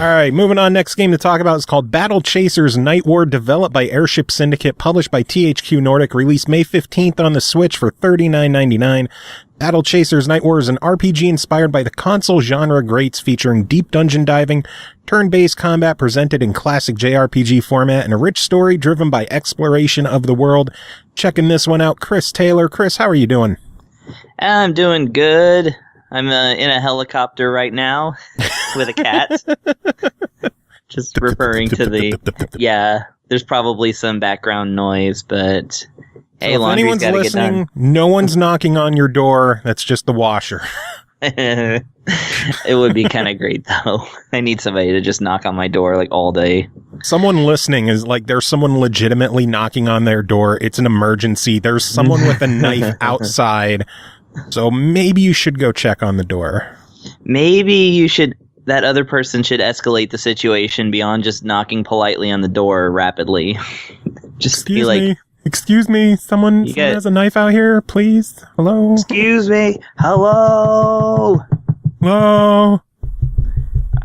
All right, moving on. Next game to talk about is called Battle Chasers Nightwar, developed by Airship Syndicate, published by THQ Nordic, released May 15th on the Switch for $39.99. Battle Chasers Nightwar is an RPG inspired by the console genre greats, featuring deep dungeon diving, turn-based combat presented in classic JRPG format, and a rich story driven by exploration of the world. Checking this one out, Chris Taylor. Chris, how are you doing? I'm doing good. I'm in a helicopter right now with a cat. Just referring to yeah, there's probably some background noise, but hey, so if anyone's listening, no one's knocking on your door. That's just the washer. It would be kind of great, though. I need somebody to just knock on my door like all day. Someone listening is like, there's someone legitimately knocking on their door. It's an emergency. There's someone with a knife outside. So maybe you should go check on the door. maybe that other person should escalate the situation beyond just knocking politely on the door rapidly. Just be like, Excuse me, someone has a knife out here, please. Hello? Excuse me. Hello? Hello?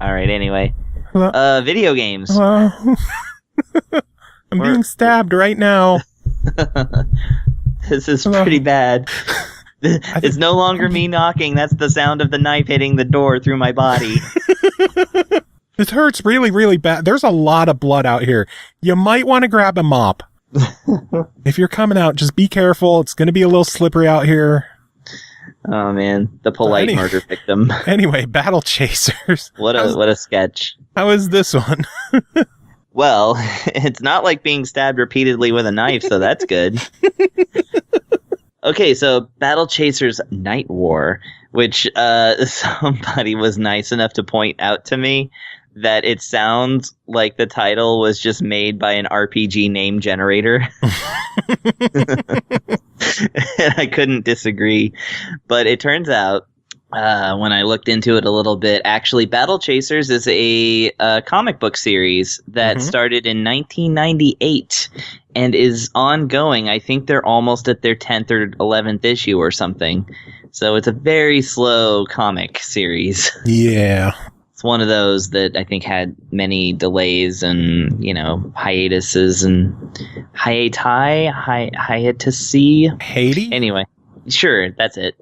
Alright, anyway. Hello? Video games. Hello? I'm being stabbed right now. This is pretty bad. It's no longer me knocking. That's the sound of the knife hitting the door through my body. This hurts really, really bad. There's a lot of blood out here. You might want to grab a mop. If you're coming out, just be careful. It's going to be a little slippery out here. Oh, man. The polite murder victim. Anyway, Battle Chasers. What a sketch. How is this one? Well, it's not like being stabbed repeatedly with a knife, so that's good. Okay, so Battle Chasers Nightwar, which somebody was nice enough to point out to me that it sounds like the title was just made by an RPG name generator. And I couldn't disagree. But it turns out, when I looked into it a little bit, actually Battle Chasers is a comic book series that started in 1998 and is ongoing. I think they're almost at their 10th or 11th issue or something. So it's a very slow comic series. Yeah. It's one of those that I think had many delays and, hiatuses and hiatusi. Haiti? Anyway, sure, that's it.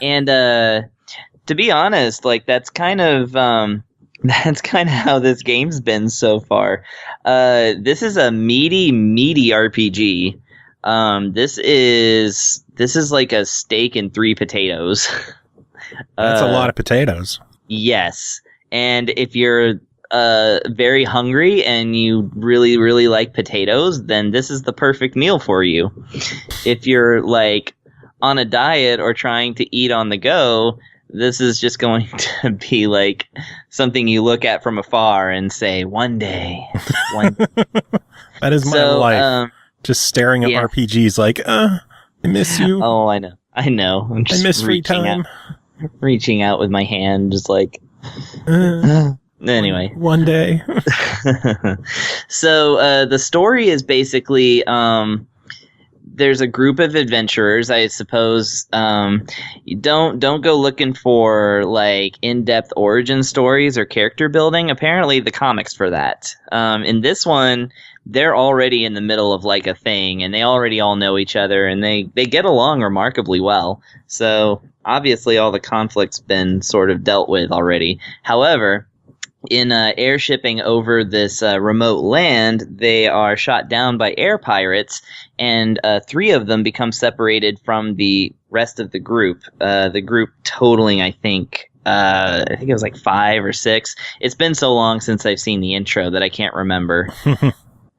And to be honest, that's kind of how this game's been so far. This is a meaty RPG. This is like a steak and 3 potatoes. That's a lot of potatoes. Yes. And if you're very hungry and you really, really like potatoes, then this is the perfect meal for you. If you're on a diet or trying to eat on the go, this is just going to be something you look at from afar and say, one day. That is my life. Just staring at RPGs I miss you. Oh, I know. I miss free time. Reaching out with my hand, just anyway. One day. So the story is basically there's a group of adventurers. I suppose you don't go looking for in-depth origin stories or character building. Apparently the comics for that. In this one, they're already in the middle of a thing, and they already all know each other, and they get along remarkably well. So obviously all the conflict's been sort of dealt with already. However, in airshipping over this remote land, they are shot down by air pirates, and 3 of them become separated from the rest of the group. The group totaling, I think it was 5 or 6. It's been so long since I've seen the intro that I can't remember.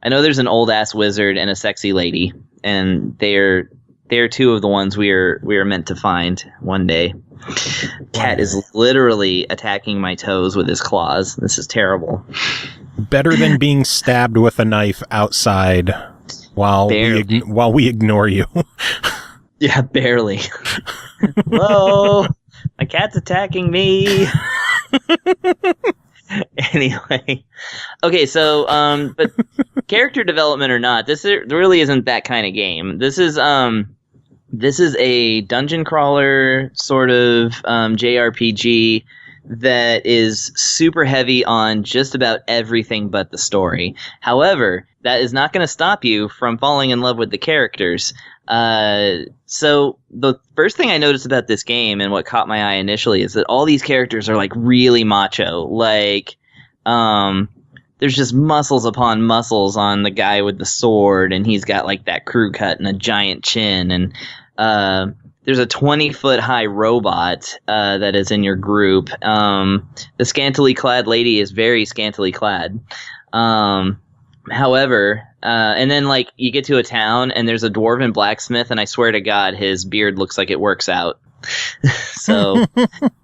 I know there's an old-ass wizard and a sexy lady, and they're 2 of the ones we are meant to find one day. Cat is literally attacking my toes with his claws. This is terrible. Better than being stabbed with a knife outside while we ignore you. Yeah, barely. Hello, my cat's attacking me. Anyway, okay, so but character development or not, this really isn't that kind of game. This is a dungeon crawler sort of JRPG that is super heavy on just about everything but the story. However, that is not going to stop you from falling in love with the characters. So the first thing I noticed about this game and what caught my eye initially is that all these characters are really macho. There's just muscles upon muscles on the guy with the sword, and he's got that crew cut and a giant chin, and there's a 20-foot high robot that is in your group. The scantily clad lady is very scantily clad. However, and then you get to a town and there's a dwarven blacksmith, and I swear to God, his beard looks like it works out. So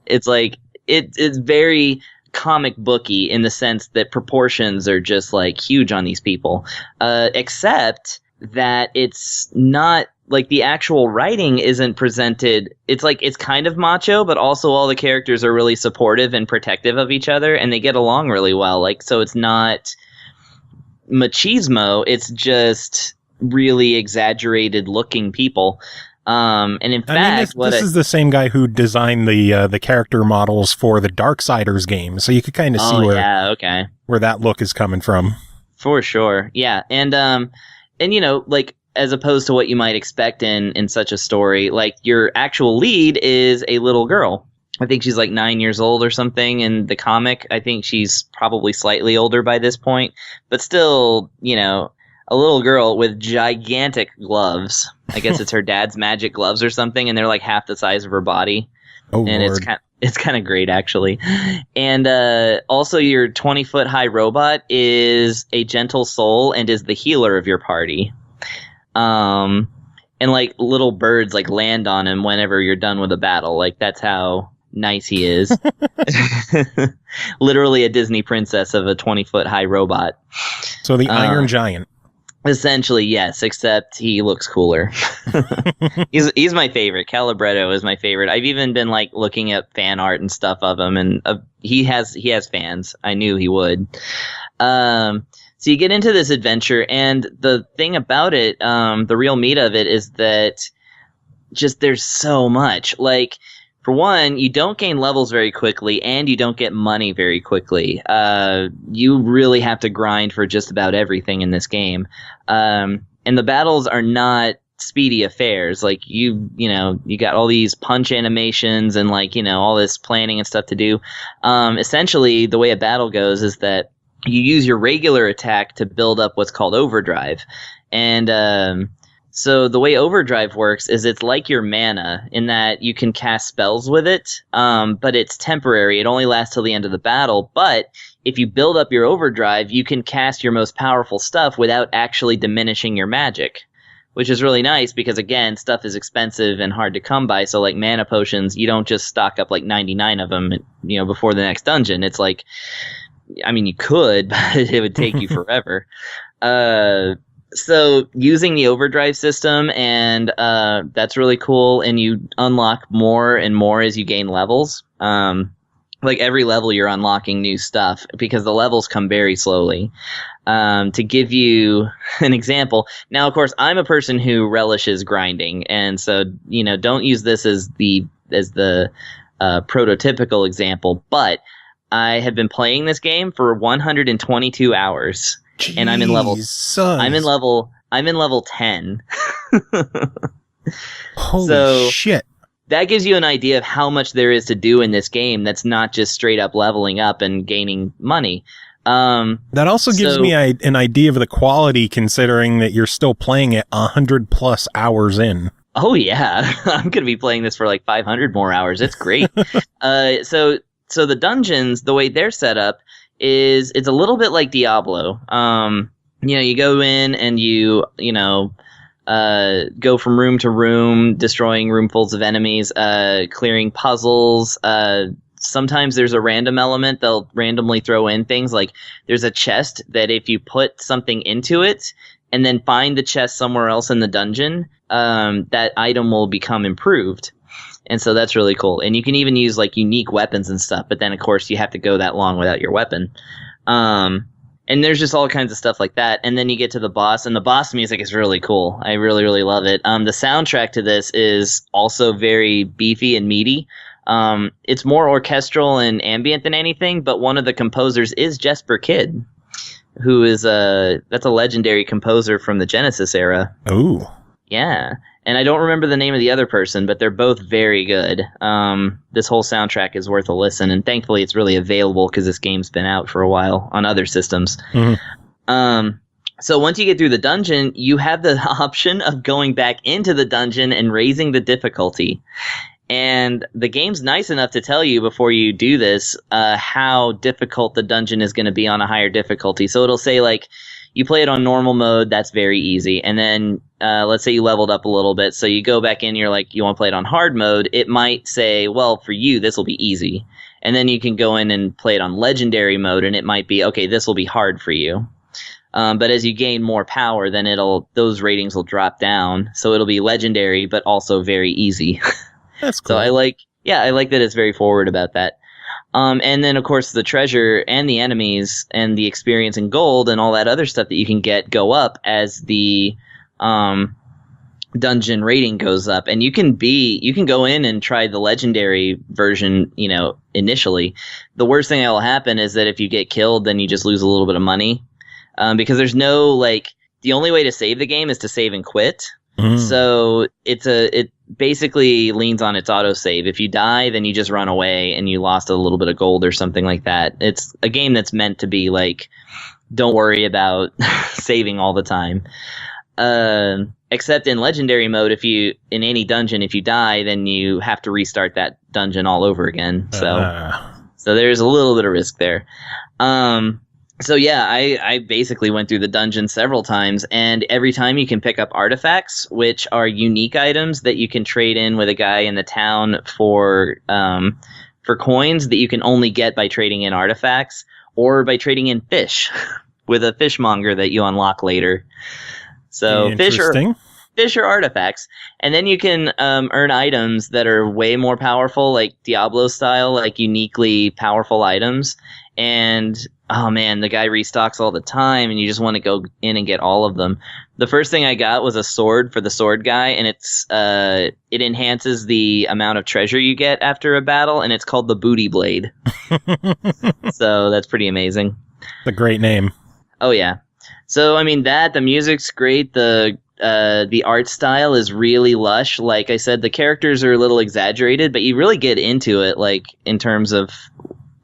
it's it's very comic booky in the sense that proportions are just huge on these people, except that it's not like the actual writing isn't presented. It's like it's kind of macho, but also all the characters are really supportive and protective of each other, and they get along really well. Like, so it's not machismo, it's just really exaggerated looking people. And in fact, this is the same guy who designed the character models for the Darksiders game, so you could kind of see where that look is coming from. For sure, yeah, and you know, like, as opposed to what you might expect in such a story, like your actual lead is a little girl. I think she's like 9 years old or something in the comic. I think she's probably slightly older by this point, but still, you know, a little girl with gigantic gloves. I guess it's her dad's magic gloves or something, and they're like half the size of her body. Oh, and Lord. it's kind of great, actually. And also, your 20-foot high robot is a gentle soul and is the healer of your party. And like little birds like land on him whenever you're done with a battle. Like, that's how nice he is. Literally a Disney princess of a 20-foot high robot. So the Iron Giant. Essentially, yes, except he looks cooler. He's my favorite. Calibretto is my favorite. I've even been like looking at fan art and stuff of him, and he has fans. I knew he would. So you get into this adventure, and the thing about it, the real meat of it is that just there's so much. Like, for one, you don't gain levels very quickly, and you don't get money very quickly. You really have to grind for just about everything in this game. And the battles are not speedy affairs. Like, you got all these punch animations and, like, you know, all this planning and stuff to do. Essentially, the way a battle goes is that you use your regular attack to build up what's called overdrive. And so the way overdrive works is it's like your mana in that you can cast spells with it, but it's temporary. It only lasts till the end of the battle. But if you build up your overdrive, you can cast your most powerful stuff without actually diminishing your magic, which is really nice because, again, stuff is expensive and hard to come by. So, like, mana potions, you don't just stock up like 99 of them, you know, before the next dungeon. It's like, I mean, you could, but it would take you forever. So using the overdrive system, and that's really cool, and you unlock more and more as you gain levels. Like, every level you're unlocking new stuff because the levels come very slowly. To give you an example, now, of course, I'm a person who relishes grinding, and so, you know, don't use this as the prototypical example, but I have been playing this game for 122 hours. Jeez, and I'm in level 10. Holy shit. That gives you an idea of how much there is to do in this game that's not just straight up leveling up and gaining money. That also gives me an idea of the quality, considering that you're still playing it 100 plus hours in. Oh yeah, I'm going to be playing this for like 500 more hours. It's great. So the dungeons, the way they're set up, is it's a little bit like Diablo. You know, you go in and you go from room to room, destroying roomfuls of enemies, clearing puzzles. Sometimes there's a random element. They'll randomly throw in things like there's a chest that if you put something into it and then find the chest somewhere else in the dungeon, that item will become improved. And so that's really cool. And you can even use like unique weapons and stuff, but then of course you have to go that long without your weapon. And there's just all kinds of stuff like that. And then you get to the boss, and the boss music is really cool. I really, really love it. The soundtrack to this is also very beefy and meaty. It's more orchestral and ambient than anything, but one of the composers is Jesper Kyd, who is that's a legendary composer from the Genesis era. Ooh. Yeah. And I don't remember the name of the other person, but they're both very good. This whole soundtrack is worth a listen, and thankfully it's really available because this game's been out for a while on other systems. Mm-hmm. So once you get through the dungeon, you have the option of going back into the dungeon and raising the difficulty. And the game's nice enough to tell you before you do this how difficult the dungeon is going to be on a higher difficulty. So it'll say, like, you play it on normal mode, that's very easy. And then let's say you leveled up a little bit, so you go back in, you're like, you want to play it on hard mode. It might say, well, for you, this will be easy. And then you can go in and play it on legendary mode, and it might be, okay, this will be hard for you. But as you gain more power, then those ratings will drop down. So it'll be legendary, but also very easy. That's cool. So I like that it's very forward about that. And then, of course, the treasure and the enemies and the experience and gold and all that other stuff that you can get go up as the dungeon rating goes up. And you can go in and try the legendary version, initially. The worst thing that will happen is that if you get killed, then you just lose a little bit of money. Because there's no, the only way to save the game is to save and quit. So it basically leans on its autosave. If you die, then you just run away and you lost a little bit of gold or something like that. It's a game that's meant to be don't worry about saving all the time. Except in legendary mode, in any dungeon, if you die, then you have to restart that dungeon all over again. So there's a little bit of risk there. So yeah, I basically went through the dungeon several times, and every time you can pick up artifacts, which are unique items that you can trade in with a guy in the town for coins that you can only get by trading in artifacts or by trading in fish with a fishmonger that you unlock later. So fish or artifacts, and then you can earn items that are way more powerful, like Diablo style, uniquely powerful items. And oh man, the guy restocks all the time, and you just want to go in and get all of them. The first thing I got was a sword for the sword guy, and it enhances the amount of treasure you get after a battle, and it's called the Booty Blade. So that's pretty amazing. A great name. Oh yeah. So I mean the music's great. The art style is really lush. Like I said, the characters are a little exaggerated, but you really get into it, in terms of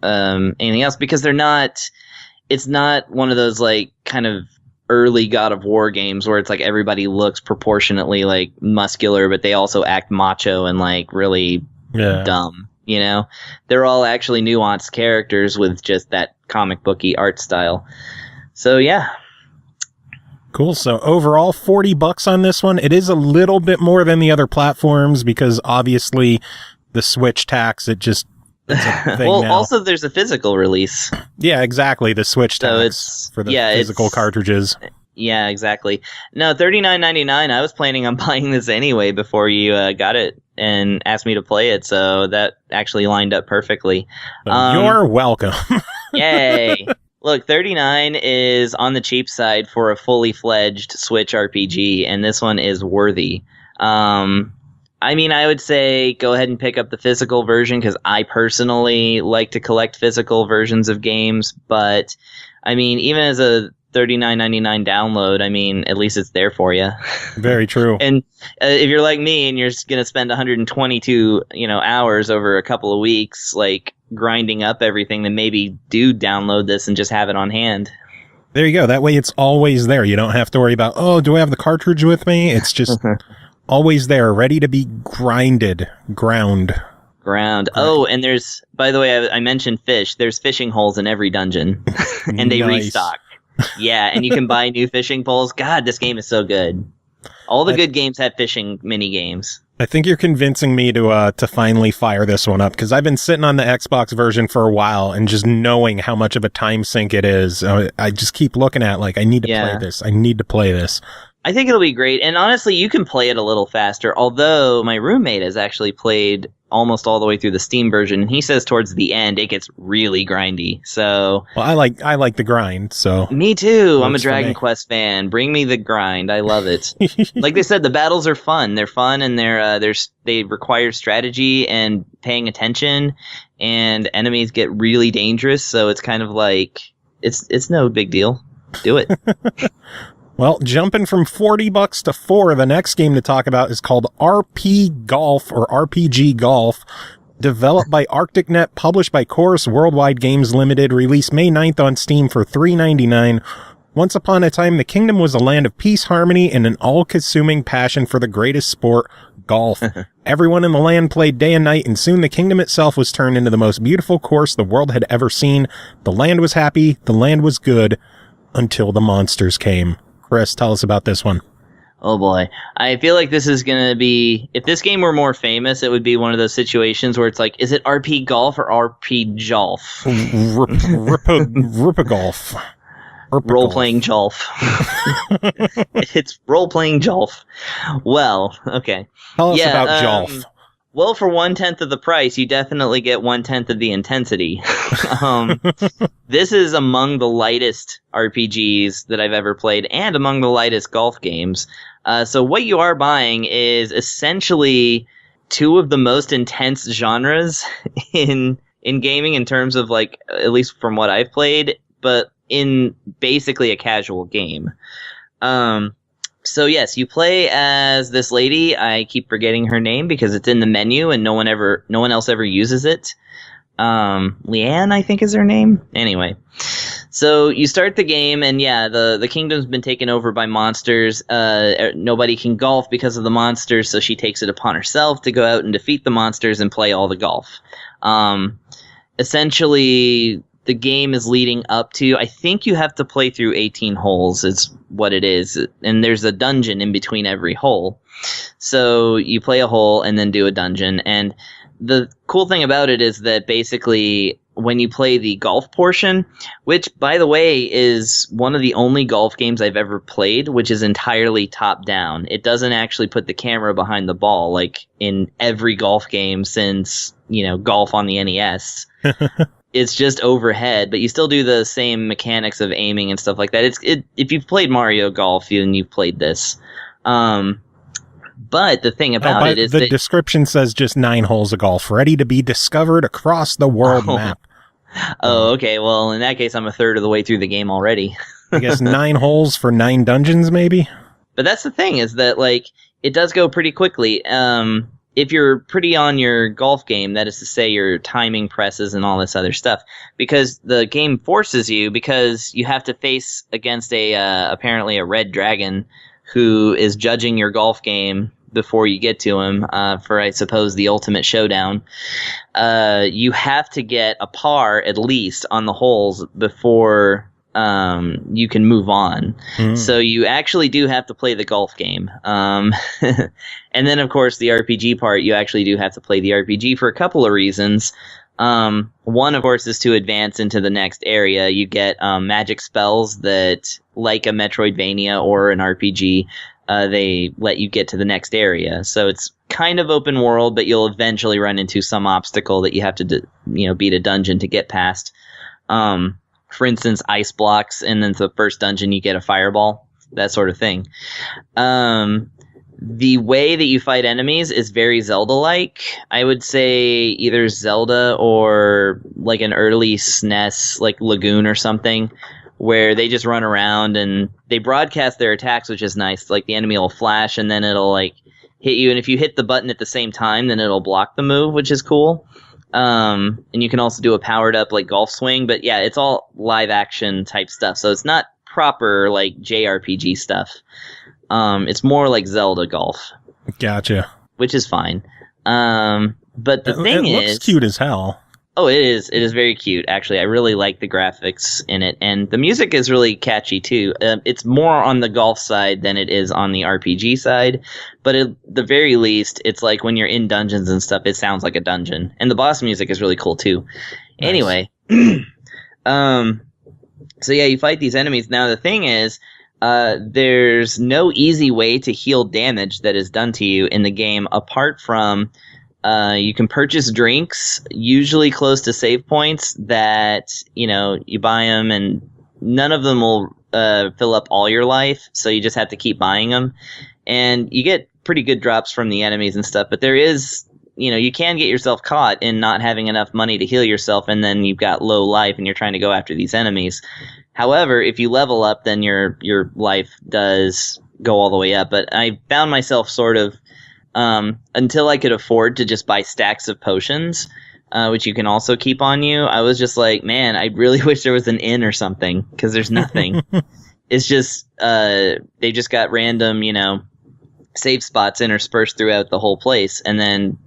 anything else, because it's not one of those kind of early God of War games where it's everybody looks proportionately muscular, but they also act macho and really dumb. They're all actually nuanced characters with just that comic booky art style. So yeah. Cool. So overall, $40 on this one. It is a little bit more than the other platforms because obviously the Switch tax, it's a thing well, now. Also there's a physical release. Yeah, exactly. The Switch tax for the physical cartridges. Yeah, exactly. No, $39.99. I was planning on buying this anyway before you got it and asked me to play it, so that actually lined up perfectly. You're welcome. Yay. Look, $39 is on the cheap side for a fully fledged Switch RPG, and this one is worthy. I would say go ahead and pick up the physical version because I personally like to collect physical versions of games. But, even as a $39.99 download, at least it's there for you. Very true. And if you're like me and you're going to spend 122, hours over a couple of weeks, grinding up everything, then maybe do download this and just have it on hand. There you go. That way it's always there. You don't have to worry about, do I have the cartridge with me? It's just always there, ready to be ground. Oh, and there's, by the way, I mentioned fish. There's fishing holes in every dungeon, and they restock. Yeah, and you can buy new fishing poles. God, this game is so good. All the good games have fishing mini games. I think you're convincing me to finally fire this one up because I've been sitting on the Xbox version for a while and just knowing how much of a time sink it is. I just keep looking at I need to play this. I need to play this. I think it'll be great. And honestly, you can play it a little faster, although my roommate has actually played almost all the way through the Steam version, and he says towards the end it gets really grindy. So well, I like the grind, so me too. I'm a Dragon Quest fan. Bring me the grind. I love it. Like they said, the battles are fun. They're fun, and they require strategy and paying attention, and enemies get really dangerous, so it's kind of it's no big deal. Do it. Well, jumping from $40 to $4, the next game to talk about is called RPGolf or RPG Golf. Developed by ArticNet, published by Chrous Worldwide Games Limited, released May 9th on Steam for $3.99. Once upon a time, the kingdom was a land of peace, harmony, and an all-consuming passion for the greatest sport, golf. Everyone in the land played day and night, and soon the kingdom itself was turned into the most beautiful course the world had ever seen. The land was happy, the land was good, until the monsters came. Chris, tell us about this one. Oh boy. I feel like this is going to be, if this game were more famous, it would be one of those situations where it's is it RP Golf or RP Jolf? RPGolf. role-playing Jolf. It's role-playing Jolf. Well, okay. Tell us about Jolf. Well, for 1/10 of the price, you definitely get 1/10 of the intensity. This is among the lightest RPGs that I've ever played, and among the lightest golf games. So what you are buying is essentially two of the most intense genres in gaming in terms of, like, at least from what I've played, but in basically a casual game. So yes, you play as this lady. I keep forgetting her name because it's in the menu and no one else ever uses it. Leanne, I think is her name. Anyway, so you start the game and yeah, the kingdom's been taken over by monsters. Nobody can golf because of the monsters, so she takes it upon herself to go out and defeat the monsters and play all the golf. Essentially, the game is leading up to, I think you have to play through 18 holes is what it is. And there's a dungeon in between every hole. So you play a hole and then do a dungeon. And the cool thing about it is that basically when you play the golf portion, which by the way is one of the only golf games I've ever played, which is entirely top down. It doesn't actually put the camera behind the ball like in every golf game since, golf on the NES. It's just overhead, but you still do the same mechanics of aiming and stuff like that. If you've played Mario Golf, then you've played this. But the thing about it is the description says just 9 holes of golf, ready to be discovered across the world map. Oh, okay. Well, in that case, I'm a third of the way through the game already. I guess 9 holes for 9 dungeons, maybe? But that's the thing, is that, like, it does go pretty quickly. If you're pretty on your golf game, that is to say your timing presses and all this other stuff, because the game forces you, because you have to face against apparently a red dragon who is judging your golf game before you get to him for, I suppose, the ultimate showdown. You have to get a par at least on the holes before you can move on. So you actually do have to play the golf game. And then, of course, the RPG part, you actually do have to play the RPG for a couple of reasons. One, of course, is to advance into the next area. You get magic spells that, like a Metroidvania or an RPG, they let you get to the next area. So it's kind of open world, but you'll eventually run into some obstacle that you have to, beat a dungeon to get past. For instance, ice blocks, and then the first dungeon you get a fireball, that sort of thing. The way that you fight enemies is very Zelda-like. I would say either Zelda or like an early SNES, like Lagoon or something, where they just run around and they broadcast their attacks, which is nice. Like the enemy will flash and then it'll like hit you, and if you hit the button at the same time, then it'll block the move, which is cool. And you can also do a powered up like golf swing, but yeah, it's all live action type stuff. So it's not proper like JRPG stuff. It's more like Zelda golf. Gotcha. Which is fine. But the thing is, it looks cute as hell. Oh, it is. It is very cute, actually. I really like the graphics in it. And the music is really catchy, too. It's more on the golf side than it is on the RPG side. But at the very least, it's like when you're in dungeons and stuff, it sounds like a dungeon. And the boss music is really cool, too. Nice. Anyway. So, yeah, you fight these enemies. Now, the thing is, there's no easy way to heal damage that is done to you in the game apart from... you can purchase drinks, usually close to save points, that, you buy them and none of them will fill up all your life, so you just have to keep buying them. And you get pretty good drops from the enemies and stuff, but there is, you can get yourself caught in not having enough money to heal yourself, and then you've got low life and you're trying to go after these enemies. However, if you level up, then your life does go all the way up. But I found myself sort of... until I could afford to just buy stacks of potions, which you can also keep on you, I was just like, man, I really wish there was an inn or something, because there's nothing. It's just, they just got random, save spots interspersed throughout the whole place, and then,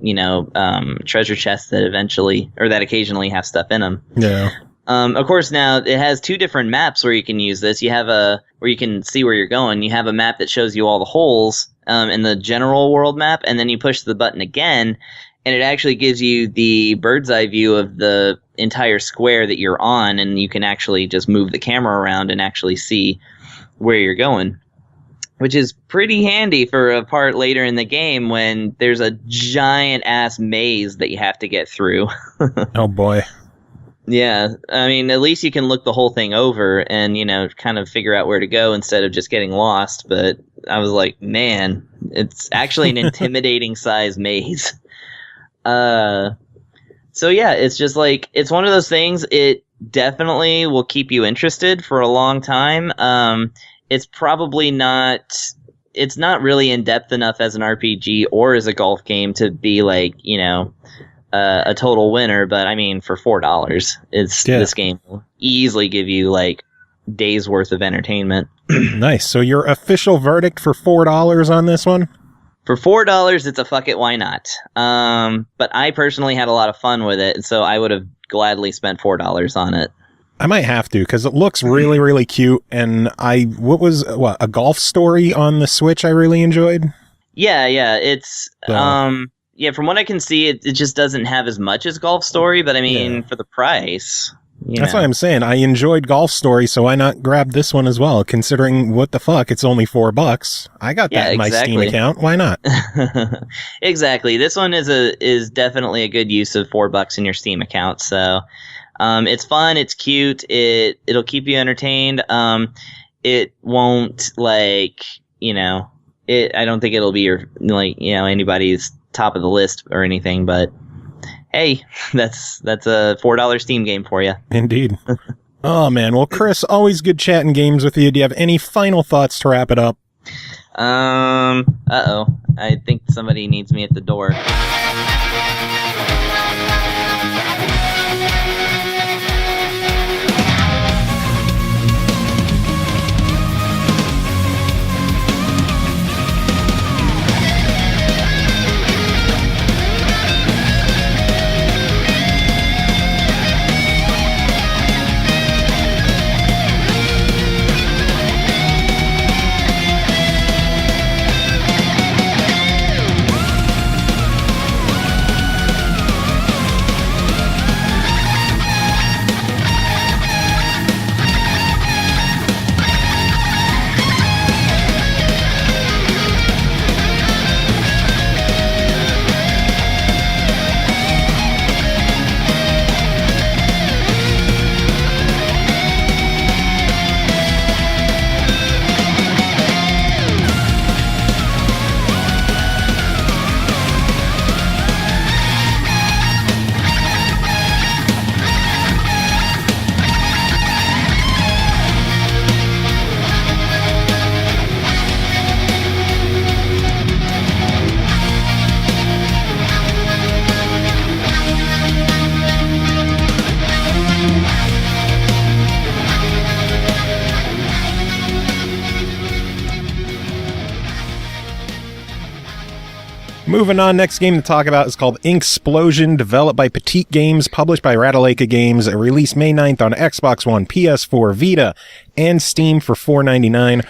treasure chests that occasionally have stuff in them. Yeah. Of course, now it has 2 different maps where you can use this. You have where you can see where you're going. You have a map that shows you all the holes, in the general world map, and then you push the button again, and it actually gives you the bird's eye view of the entire square that you're on, and you can actually just move the camera around and actually see where you're going, which is pretty handy for a part later in the game when there's a giant ass maze that you have to get through. Oh boy. Yeah, I mean, at least you can look the whole thing over and, kind of figure out where to go instead of just getting lost. But I was like, man, it's actually an intimidating size maze. So yeah, it's just like, it's one of those things, it definitely will keep you interested for a long time. It's probably not, it's not really in depth enough as an RPG or as a golf game to be like, a total winner, but I mean, for $4, this game will easily give you like days worth of entertainment. Nice. So your official verdict for $4 on this one? For $4, it's a fuck it, why not? But I personally had a lot of fun with it, and so I would have gladly spent $4 on it. I might have to, because it looks really, really cute, and a golf story on the Switch I really enjoyed? Yeah, it's yeah, from what I can see, it just doesn't have as much as Golf Story, but I mean, for the price. That's what I'm saying. I enjoyed Golf Story, so why not grab this one as well? Considering what the fuck, it's only $4. I got that in my Steam account. Why not? Exactly. This one is definitely a good use of $4 in your Steam account. So, it's fun. It's cute. It'll keep you entertained. It won't I don't think it'll be your anybody's top of the list or anything, but hey, that's a $4 Steam game for you. Indeed. Oh man, well Chris, always good chatting games with you. Do you have any final thoughts to wrap it up? I think somebody needs me at the door. Moving on, next game to talk about is called InkSplosion, developed by Petite Games, published by Ratalaika Games, released May 9th on Xbox One, PS4, Vita, and Steam for $4.99.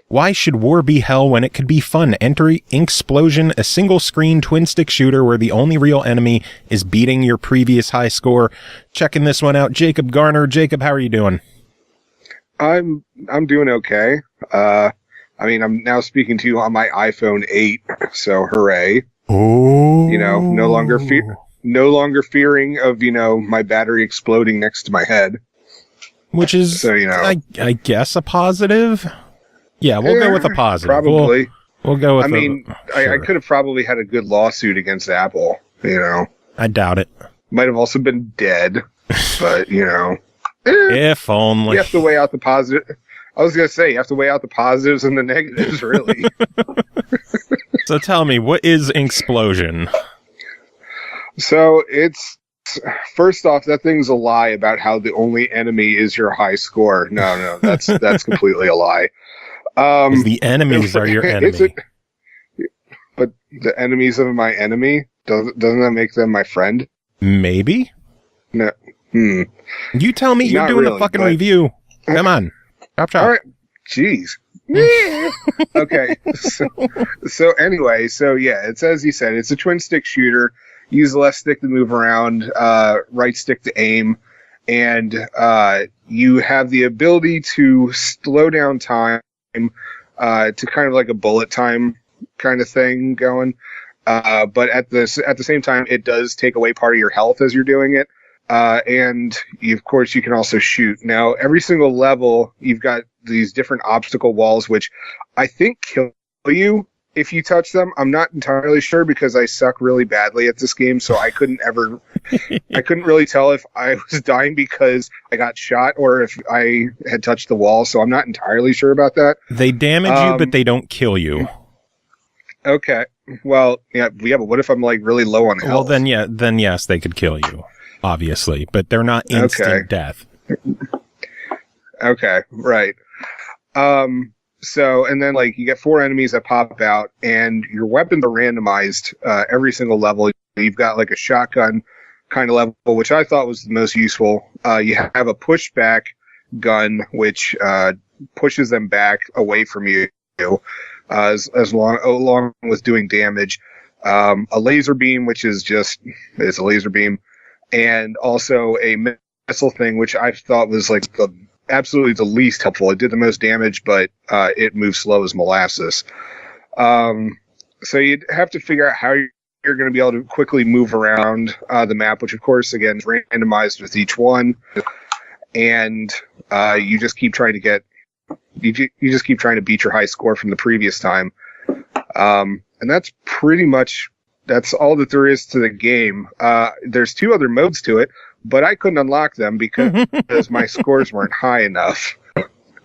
Why should war be hell when it could be fun? Enter InkSplosion, a single-screen twin-stick shooter where the only real enemy is beating your previous high score. Checking this one out, Jacob Garner. Jacob, how are you doing? I'm doing okay. I'm now speaking to you on my iPhone 8, so hooray. Oh. No longer fearing of, my battery exploding next to my head. Which is, so, I guess a positive? Yeah, we'll go with a positive. Probably. We'll go with I could have probably had a good lawsuit against Apple, I doubt it. Might have also been dead, but, If only. You have to weigh out the positive. I was going to say, you have to weigh out the positives and the negatives, really. So tell me, what is InkSplosion? So it's, first off, that thing's a lie about how the only enemy is your high score. No, that's completely a lie. The enemies are your enemy. But the enemies of my enemy, doesn't that make them my friend? Maybe. No. You tell me. You're doing a fucking review. Come on. Chop. All right. Jeez. Okay. So anyway, yeah, it's as you said, it's a twin stick shooter. use the left stick to move around, right stick to aim, and you have the ability to slow down time to kind of like a bullet time kind of thing going. But at the same time, it does take away part of your health as you're doing it. And of course, you can also shoot. Now, every single level, you've got these different obstacle walls, which I think kill you if you touch them. I'm not entirely sure because I suck really badly at this game, so I couldn't really tell if I was dying because I got shot or if I had touched the wall, so I'm not entirely sure about that. They damage you, but they don't kill you. Okay. Well, yeah, but what if I'm like really low on health? Well, then yes, they could kill you, obviously, but they're not instant death. Okay, right. So, and then like you get 4 enemies that pop out, and your weapons are randomized every single level. You've got like a shotgun kind of level, which I thought was the most useful. You have a pushback gun, which pushes them back away from you. Along with doing damage, a laser beam, which is it's a laser beam, and also a missile thing, which I thought was like absolutely the least helpful. It did the most damage, but it moves slow as molasses. So you'd have to figure out how you're going to be able to quickly move around the map, which of course again is randomized with each one, and you just keep trying to get. You just keep trying to beat your high score from the previous time. And that's all that there is to the game. There's 2 other modes to it, but I couldn't unlock them because my scores weren't high enough.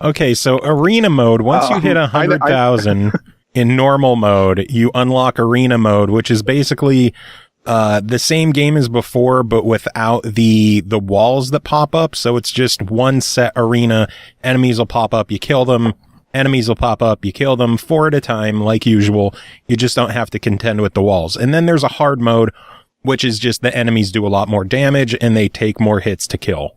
Okay, so arena mode, once you hit 100,000 in normal mode, you unlock arena mode, which is basically the same game as before, but without the walls that pop up. So it's just one set arena. Enemies will pop up, you kill them. Enemies will pop up, you kill them 4 at a time, like usual. You just don't have to contend with the walls. And then there's a hard mode, which is just the enemies do a lot more damage and they take more hits to kill.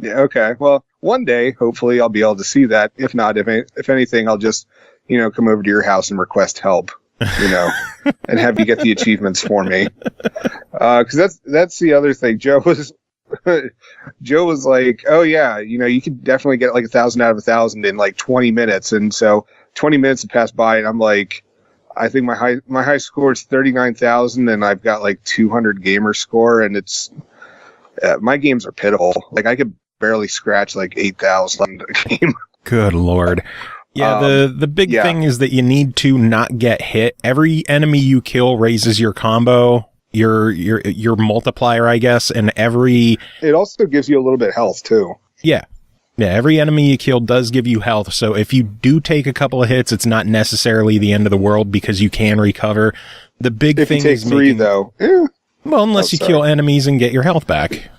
Yeah, okay. Well, one day, hopefully, I'll be able to see that. If not, if anything, I'll just, come over to your house and request help. And have you get the achievements for me. Because that's the other thing. Joe was like, oh yeah, you could definitely get like 1,000 out of 1,000 in like 20 minutes. And so 20 minutes have passed by and I'm like, I think my high score is 39,000 and I've got like 200 gamer score and it's, my games are pitiful. Like I could barely scratch like 8,000 a game. Good Lord. Yeah, the big thing is that you need to not get hit. Every enemy you kill raises your combo, your multiplier, I guess, and it also gives you a little bit of health too. Yeah, every enemy you kill does give you health. So if you do take a couple of hits, it's not necessarily the end of the world because you can recover. The big thing is 3 though. Well, unless you kill enemies and get your health back.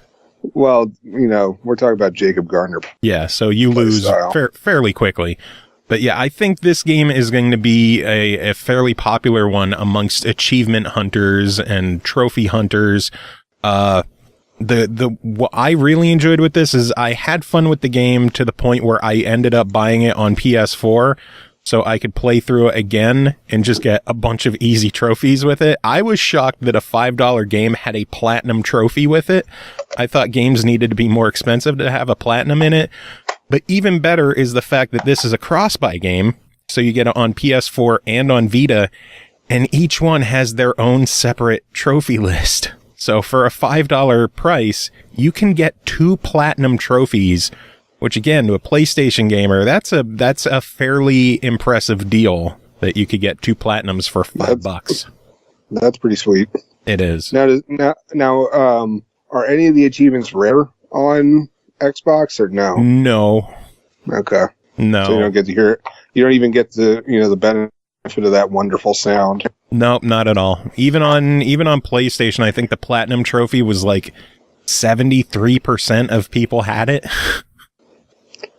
Well, we're talking about Jacob Garner. Yeah, so you lose fairly quickly. But yeah, I think this game is going to be a fairly popular one amongst achievement hunters and trophy hunters. What I really enjoyed with this is I had fun with the game to the point where I ended up buying it on PS4 so I could play through it again and just get a bunch of easy trophies with it. I was shocked that a $5 game had a platinum trophy with it. I thought games needed to be more expensive to have a platinum in it. But even better is the fact that this is a cross-buy game, so you get it on PS4 and on Vita, and each one has their own separate trophy list. So for a $5 price, you can get 2 platinum trophies, which again, to a PlayStation gamer, that's a fairly impressive deal that you could get 2 platinums for $5. That's pretty sweet. It is. Now, are any of the achievements rare on Xbox or no? No. Okay. No. So you don't get to hear it. You don't even get the the benefit of that wonderful sound. Nope, not at all. Even on PlayStation, I think the platinum trophy was like 73% of people had it.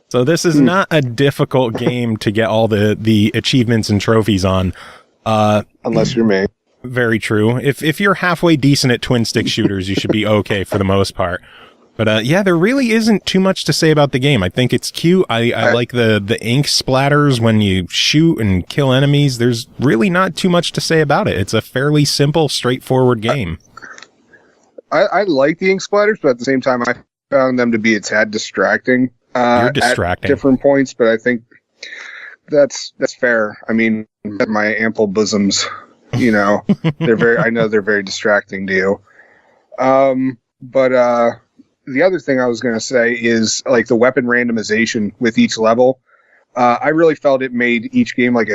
So this is not a difficult game to get all the achievements and trophies on. Unless you're me. Very true. If you're halfway decent at twin stick shooters, you should be okay for the most part. But yeah, there really isn't too much to say about the game. I think it's cute. I like the ink splatters when you shoot and kill enemies. There's really not too much to say about it. It's a fairly simple, straightforward game. I like the ink splatters, but at the same time, I found them to be a tad distracting. You're distracting. At different points, but I think that's fair. I mean, my ample bosoms, you know, I know they're very distracting to you. But the other thing I was going to say is like the weapon randomization with each level. I really felt it made each game like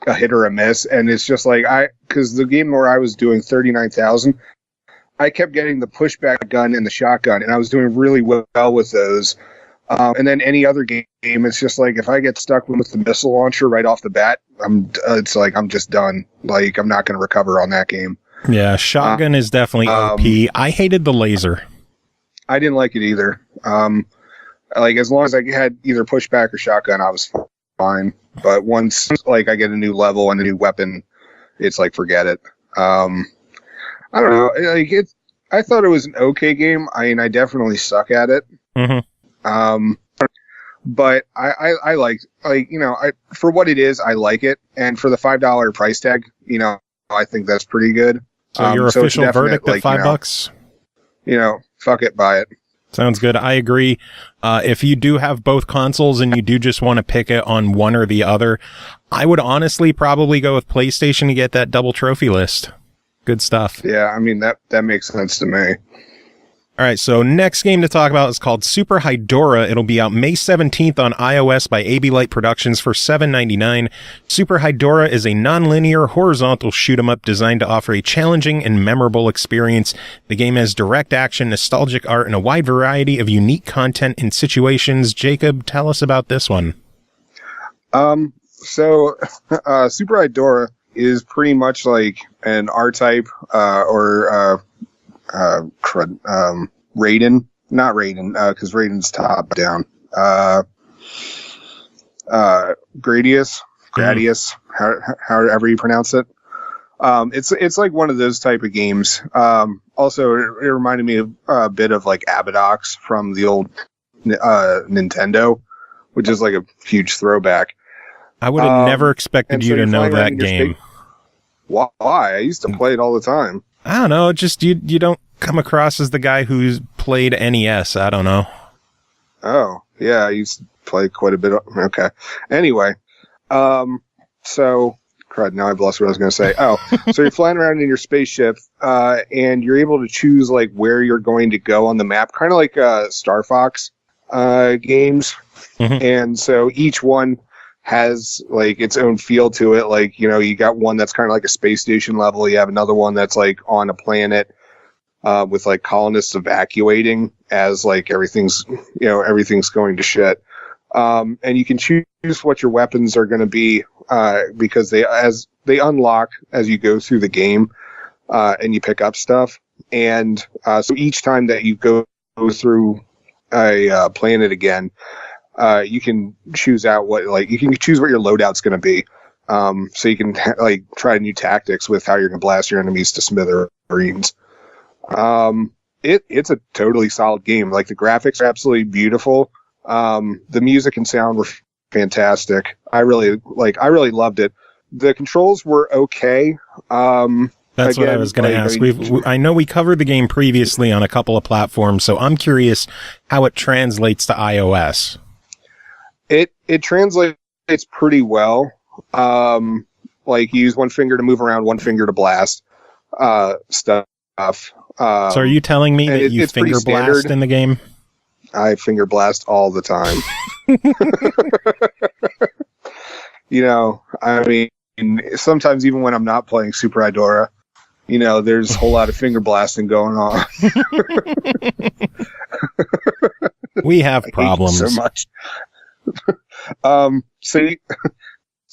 a hit or a miss. And it's just like, because the game where I was doing 39,000, I kept getting the pushback gun and the shotgun, and I was doing really well with those. And then any other game, it's just like if I get stuck with the missile launcher right off the bat, it's like I'm just done. Like I'm not going to recover on that game. Yeah, shotgun is definitely OP. I hated the laser. I didn't like it either. Like as long as I had either pushback or shotgun, I was fine. But once like I get a new level and a new weapon, it's like forget it. I don't know. Like I thought it was an okay game. I mean, I definitely suck at it. Mm-hmm. But I like you know, for what it is, I like it, and for the $5 price tag, you know, I think that's pretty good. So your official verdict at $5? You know, fuck it, buy it. Sounds good. I agree. If you do have both consoles and you do just want to pick it on one or the other, I would honestly probably go with PlayStation to get that double trophy list. Good stuff. Yeah, I mean, that makes sense to me. All right, so next game to talk about is called Super Hydorah. It'll be out May 17th on iOS by Abylight Productions for $7.99. Super Hydorah is a non-linear horizontal shoot-'em-up designed to offer a challenging and memorable experience. The game has direct action, nostalgic art, and a wide variety of unique content and situations. Jacob, tell us about this one. So Super Hydorah is pretty much like an R-type or Raiden, not Raiden, because Raiden's top down. Gradius, however you pronounce it. It's like one of those type of games. Also, it reminded me of a bit of like Abydox from the old Nintendo, which is like a huge throwback. I would have never expected you to know that game. Why? I used to play it all the time. I don't know. Just you don't come across as the guy who's played NES. I don't know. Oh, yeah. I used to play quite a bit. Okay. Anyway. So, crud, now I've lost what I was going to say. Oh, so you're flying around in your spaceship, and you're able to choose like where you're going to go on the map, kind of like Star Fox games. Mm-hmm. And so each one has like its own feel to it. Like, you know, you got one that's kind of like a space station level. You have another one that's like on a planet with like colonists evacuating as like everything's going to shit. And you can choose what your weapons are going to be because they unlock as you go through the game and you pick up stuff. And so each time that you go through a planet again, you can choose out what your loadout's going to be. So you can like try new tactics with how you're going to blast your enemies to smithereens. It's a totally solid game. Like the graphics are absolutely beautiful. The music and sound were fantastic. I really loved it. The controls were okay. That's what I was going to ask. I know we covered the game previously on a couple of platforms, so I'm curious how it translates to iOS. It translates pretty well. Like you use one finger to move around, one finger to blast stuff. So are you telling me that you finger blast in the game? I finger blast all the time. You know, I mean, sometimes even when I'm not playing Super Hydorah, you know, there's a whole lot of finger blasting going on. We have problems. So much. So you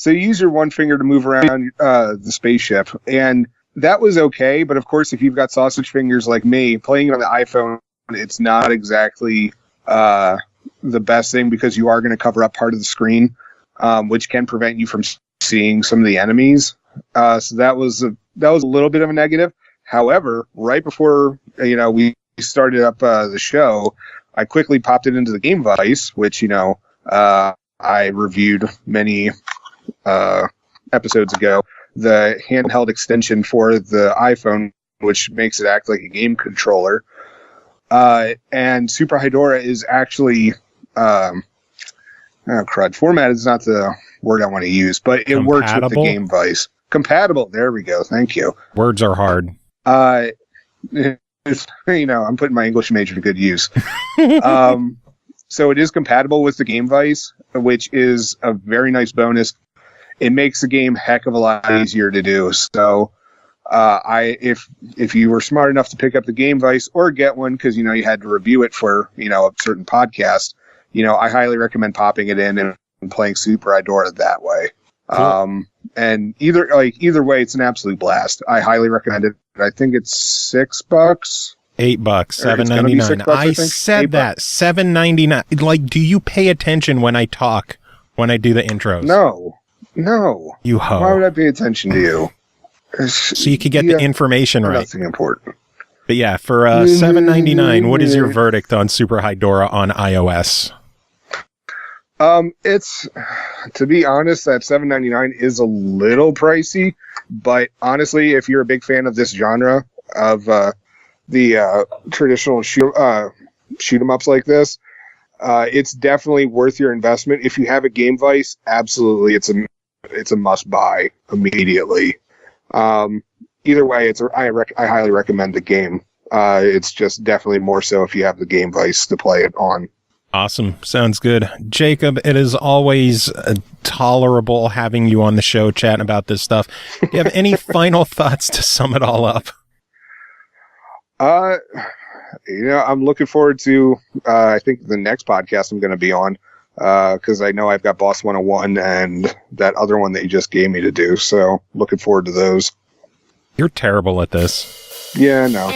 use your one finger to move around the spaceship, and that was okay. But of course, if you've got sausage fingers like me, playing it on the iPhone, it's not exactly the best thing because you are going to cover up part of the screen, which can prevent you from seeing some of the enemies. So that was a little bit of a negative. However, right before we started up the show, I quickly popped it into the Game Vice, which, I reviewed many episodes ago, the handheld extension for the iPhone, which makes it act like a game controller. And Super Hydorah is actually, format is not the word I want to use, but it works with the Game Vice. Compatible. There we go. Thank you. Words are hard. I'm putting my English major to good use. So it is compatible with the Game Vice, which is a very nice bonus. It makes the game heck of a lot easier to do. So, if you were smart enough to pick up the Game Vice or get one because you had to review it for a certain podcast, I highly recommend popping it in and playing Super Hydorah that way. Cool. And either way, it's an absolute blast. I highly recommend it. I think it's $6. $8, $7.99. I said that $7.99. Like, do you pay attention when I talk? When I do the intros? No. You hoe. Why would I pay attention to you? So you could get the information right. Nothing important. But yeah, for $7.99, what is your verdict on Super Hydorah on iOS? It's, to be honest, that $7.99 is a little pricey, but honestly, if you're a big fan of this genre of the traditional shoot 'em ups like this, it's definitely worth your investment. If you have a Game Vice, absolutely, it's a must buy immediately. Either way, I highly recommend the game. It's just definitely more so if you have the Game Vice to play it on. Awesome. Sounds good. Jacob, it is always tolerable having you on the show chatting about this stuff. Do you have any final thoughts to sum it all up? I'm looking forward to, I think the next podcast I'm going to be on, because I know I've got Boss 101 and that other one that you just gave me to do. So looking forward to those. You're terrible at this. Yeah, no.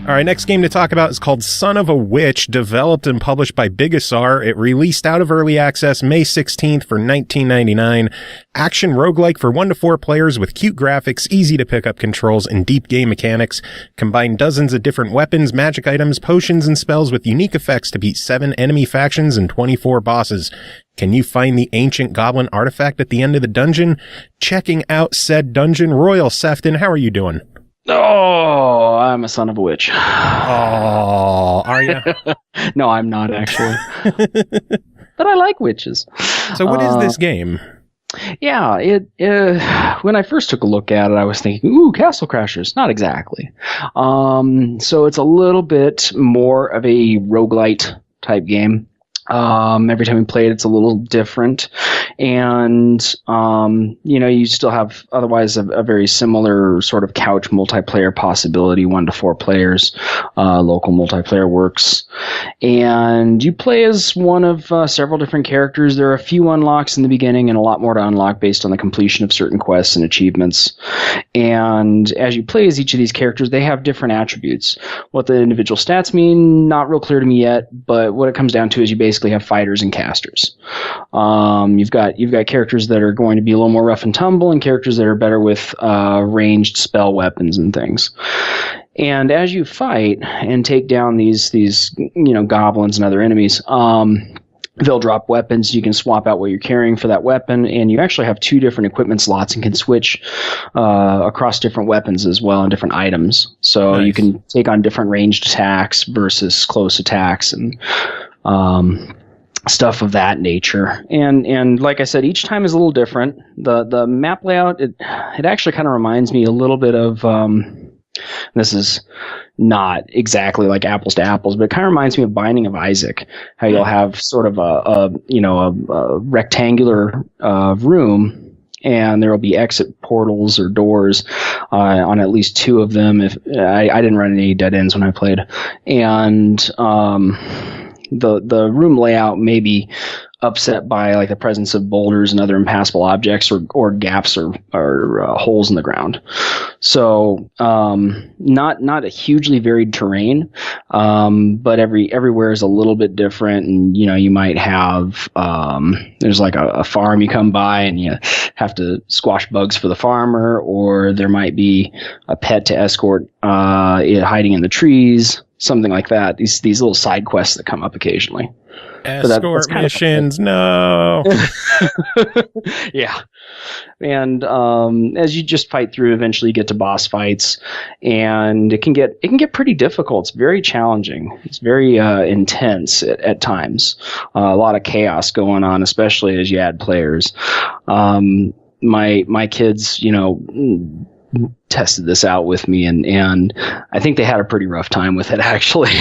All right, next game to talk about is called Son of a Witch, developed and published by Bigosaur. It released out of early access May 16th for $19.99. Action roguelike for 1 to 4 players with cute graphics, easy to pick up controls, and deep game mechanics. Combine dozens of different weapons, magic items, potions, and spells with unique effects to beat 7 enemy factions and 24 bosses. Can you find the ancient goblin artifact at the end of the dungeon? Checking out said dungeon. Royal Sefton, how are you doing? Oh, I'm a son of a witch. Oh, are you? No, I'm not actually. But I like witches. So what is this game? Yeah, when I first took a look at it, I was thinking, ooh, Castle Crashers. Not exactly. So it's a little bit more of a roguelite type game. Every time we play it, it's a little different. And, you still have otherwise a very similar sort of couch multiplayer possibility, 1 to 4 players. Local multiplayer works. And you play as one of several different characters. There are a few unlocks in the beginning and a lot more to unlock based on the completion of certain quests and achievements. And as you play as each of these characters, they have different attributes. What the individual stats mean, not real clear to me yet, but what it comes down to is you basically have fighters and casters. You've got characters that are going to be a little more rough and tumble, and characters that are better with ranged spell weapons and things. And as you fight and take down these goblins and other enemies, they'll drop weapons. You can swap out what you're carrying for that weapon, and you actually have 2 different equipment slots and can switch across different weapons as well and different items. So nice. You can take on different ranged attacks versus close attacks and stuff of that nature. And like I said, each time is a little different. The map layout, it actually kind of reminds me a little bit of this is not exactly like apples to apples, but it kind of reminds me of Binding of Isaac, how you'll have sort of a rectangular room, and there will be exit portals or doors on at least 2 of them. If I didn't run any dead ends when I played, and the room layout may be upset by like the presence of boulders and other impassable objects or gaps or holes in the ground. So not a hugely varied terrain, but everywhere is a little bit different. And you might have there's like a farm you come by and you have to squash bugs for the farmer, or there might be a pet to escort it hiding in the trees, something like that. These little side quests that come up occasionally. Escort missions, no. Yeah. And as you just fight through, eventually you get to boss fights, and it can get pretty difficult. It's very challenging. It's very intense at times. A lot of chaos going on, especially as you add players. My kids, tested this out with me, and I think they had a pretty rough time with it, actually.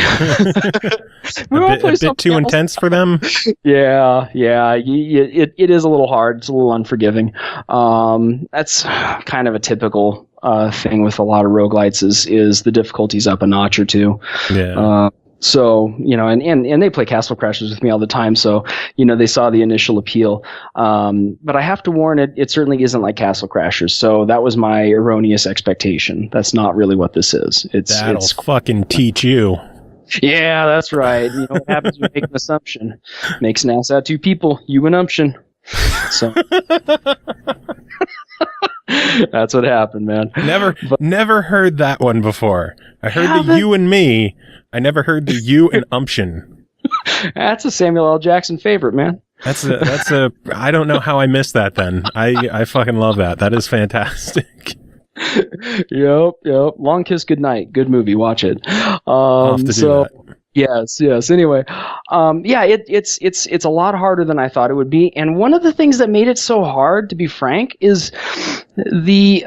a bit too intense for them. Yeah. It is a little hard. It's a little unforgiving. That's kind of a typical thing with a lot of roguelites is the difficulty's up a notch or 2. Yeah. So, and they play Castle Crashers with me all the time, so, they saw the initial appeal. But I have to warn it certainly isn't like Castle Crashers, so that was my erroneous expectation. That's not really what this is. That'll fucking teach you. Yeah, that's right. You know what happens when you make an assumption? Makes an ass out of 2 people. You an umption. So... That's what happened, man. Never heard that one before. I heard the you and me. I never heard the you and umption. That's a Samuel L. Jackson favorite, man. That's a I don't know how I missed that then. I fucking love that. That is fantastic. Yep. Long Kiss Goodnight. Good movie. Watch it. I'll have to do that. Yes. Anyway, it's a lot harder than I thought it would be. And one of the things that made it so hard, to be frank, is with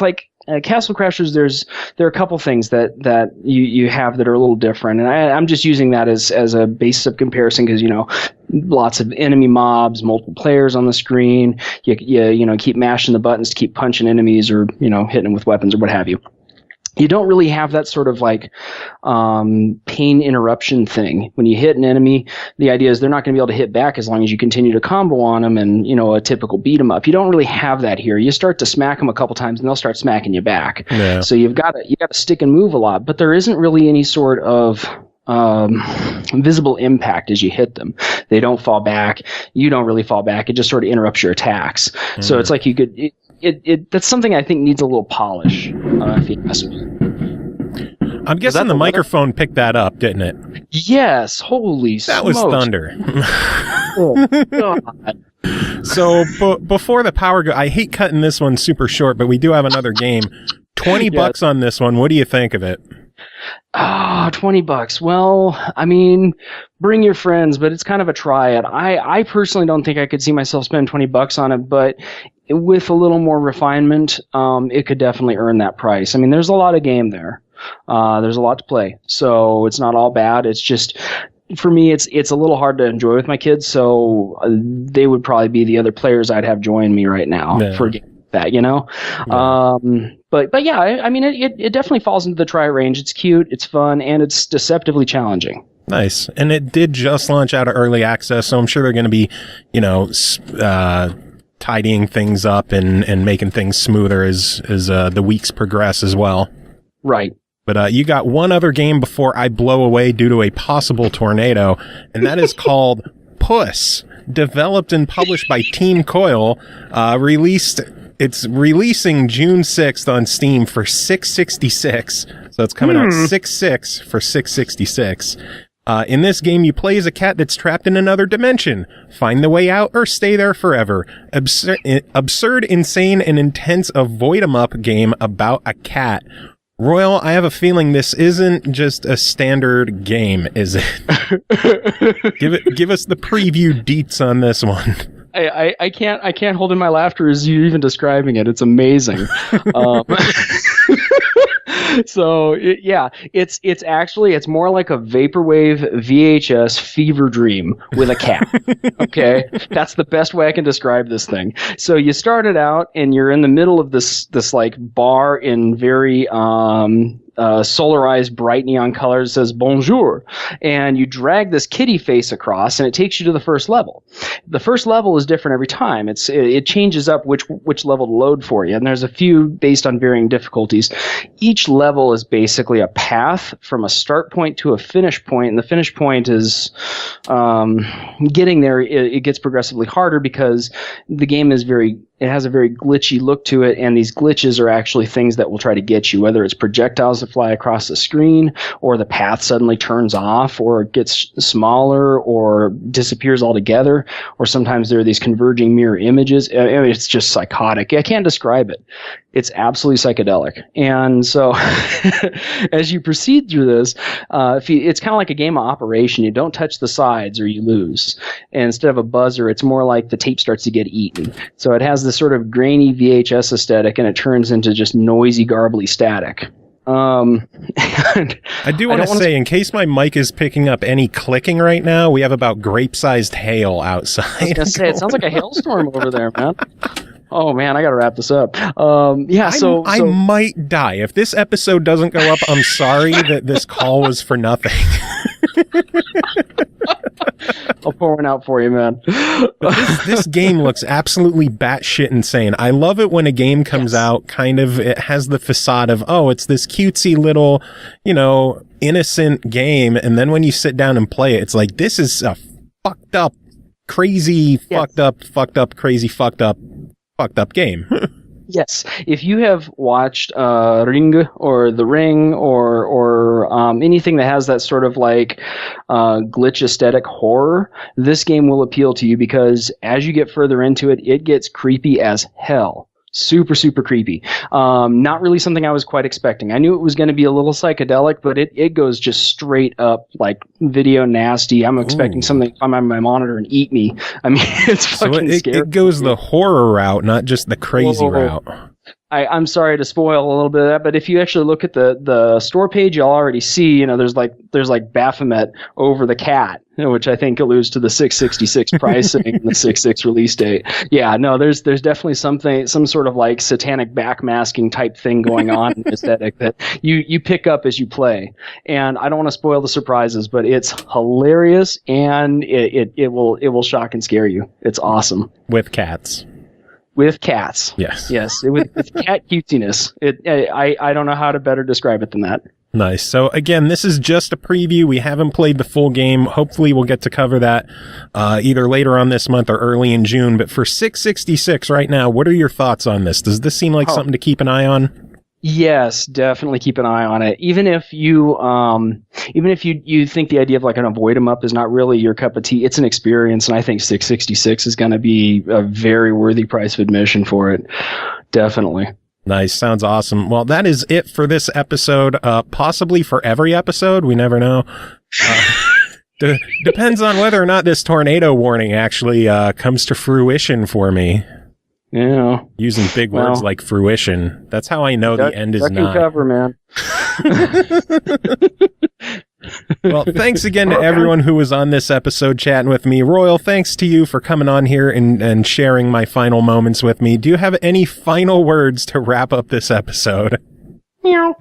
like Castle Crashers. There are a couple things that you have that are a little different, and I'm just using that as a basis of comparison because lots of enemy mobs, multiple players on the screen. You keep mashing the buttons to keep punching enemies or hitting them with weapons or what have you. You don't really have that sort of like pain interruption thing. When you hit an enemy, the idea is they're not going to be able to hit back as long as you continue to combo on them and, a typical beat 'em up. You don't really have that here. You start to smack them a couple times and they'll start smacking you back. Yeah. So you got to stick and move a lot, but there isn't really any sort of visible impact as you hit them. They don't fall back. You don't really fall back. It just sort of interrupts your attacks. Mm. So it's like you could... That's something I think needs a little polish, if you ask me. I'm guessing the microphone picked that up, didn't it? Yes, holy smokes. That was thunder. Oh, God. So, before the power go, I hate cutting this one super short, but we do have another game. $20 on this one. What do you think of it? $20. Well, I mean, bring your friends, but it's kind of a try it. I personally don't think I could see myself spend $20 on it, but with a little more refinement, it could definitely earn that price. I mean, there's a lot of game there. There's a lot to play, so it's not all bad. It's just, for me, it's a little hard to enjoy with my kids, so they would probably be the other players I'd have join me right now for a game like that, you know? Yeah. But yeah, I mean, it definitely falls into the try range. It's cute, it's fun, and it's deceptively challenging. Nice. And it did just launch out of early access, so I'm sure they're going to be, tidying things up and making things smoother as the weeks progress as well. Right. But you got one other game before I blow away due to a possible tornado, and that is called PUSS, developed and published by teamCOIL, It's releasing June 6th on Steam for $6.66, so it's coming out 6.6 for $6.66. In this game, you play as a cat that's trapped in another dimension. Find the way out or stay there forever. Absurd, insane, and intense avoid-em-up game about a cat. Royal, I have a feeling this isn't just a standard game, is it? Give us the preview deets on this one. I can't hold in my laughter as you even describing it. It's amazing. So it's more like a vaporwave VHS fever dream with a cat. Okay, that's the best way I can describe this thing. So you started out and you're in the middle of this like bar in very solarized bright neon colors. It says bonjour, and you drag this kitty face across and it takes you to the first level. The first level is different every time. It changes up which level to load for you, and there's a few based on varying difficulties. Each level is basically a path from a start point to a finish point, and the finish point is getting there. It gets progressively harder because the game is it has a very glitchy look to it, and these glitches are actually things that will try to get you, whether it's projectiles that fly across the screen, or the path suddenly turns off, or it gets smaller, or disappears altogether, or sometimes there are these converging mirror images. I mean, it's just psychotic. I can't describe it. It's absolutely psychedelic. And so as you proceed through this, it's kind of like a game of Operation. You don't touch the sides or you lose. And instead of a buzzer, it's more like the tape starts to get eaten. So it has this sort of grainy VHS aesthetic, and it turns into just noisy, garbly static. I do want to say, in case my mic is picking up any clicking right now, we have about grape-sized hail outside. I was going to say, it sounds like a hailstorm over there, man. Oh man, I gotta wrap this up. I might die if this episode doesn't go up. I'm sorry that this call was for nothing. I'll pour one out for you, man. But this game looks absolutely batshit insane. I love it when a game comes out, it has the facade of, oh, it's this cutesy little, innocent game, and then when you sit down and play it, it's like, this is a fucked up, crazy, fucked up game. Yes, if you have watched Ring or The Ring or anything that has that sort of like glitch aesthetic horror, this game will appeal to you, because as you get further into it, it gets creepy as hell. Super, super creepy. Not really something I was quite expecting. I knew it was going to be a little psychedelic, but it goes just straight up like video nasty. I'm expecting something to come on my monitor and eat me. I mean, it's fucking scary. It goes the horror route, not just the crazy route. I'm sorry to spoil a little bit of that, but if you actually look at the store page, you'll already see, there's like Baphomet over the cat, which I think alludes to the $6.66 pricing and the 6.6 release date. Yeah, no, there's definitely some sort of like satanic backmasking type thing going on in the aesthetic that you pick up as you play. And I don't want to spoil the surprises, but it's hilarious, and it will shock and scare you. It's awesome. With cats. With cats. Yes. With cat cutesiness. I don't know how to better describe it than that. Nice. So again, this is just a preview. We haven't played the full game. Hopefully we'll get to cover that either later on this month or early in June. But for $6.66 right now, what are your thoughts on this? Does this seem like something to keep an eye on? Yes, definitely keep an eye on it. Even if you think the idea of like an avoid 'em up is not really your cup of tea, it's an experience, and I think $6.66 is going to be a very worthy price of admission for it. Definitely. Nice. Sounds awesome. Well, that is it for this episode. Possibly for every episode. We never know. Depends on whether or not this tornado warning actually comes to fruition for me. Yeah. Using big words like fruition. That's how I know the end is nigh. Cover, man. Well, thanks again to everyone who was on this episode chatting with me. Royal, thanks to you for coming on here and sharing my final moments with me. Do you have any final words to wrap up this episode? Meow.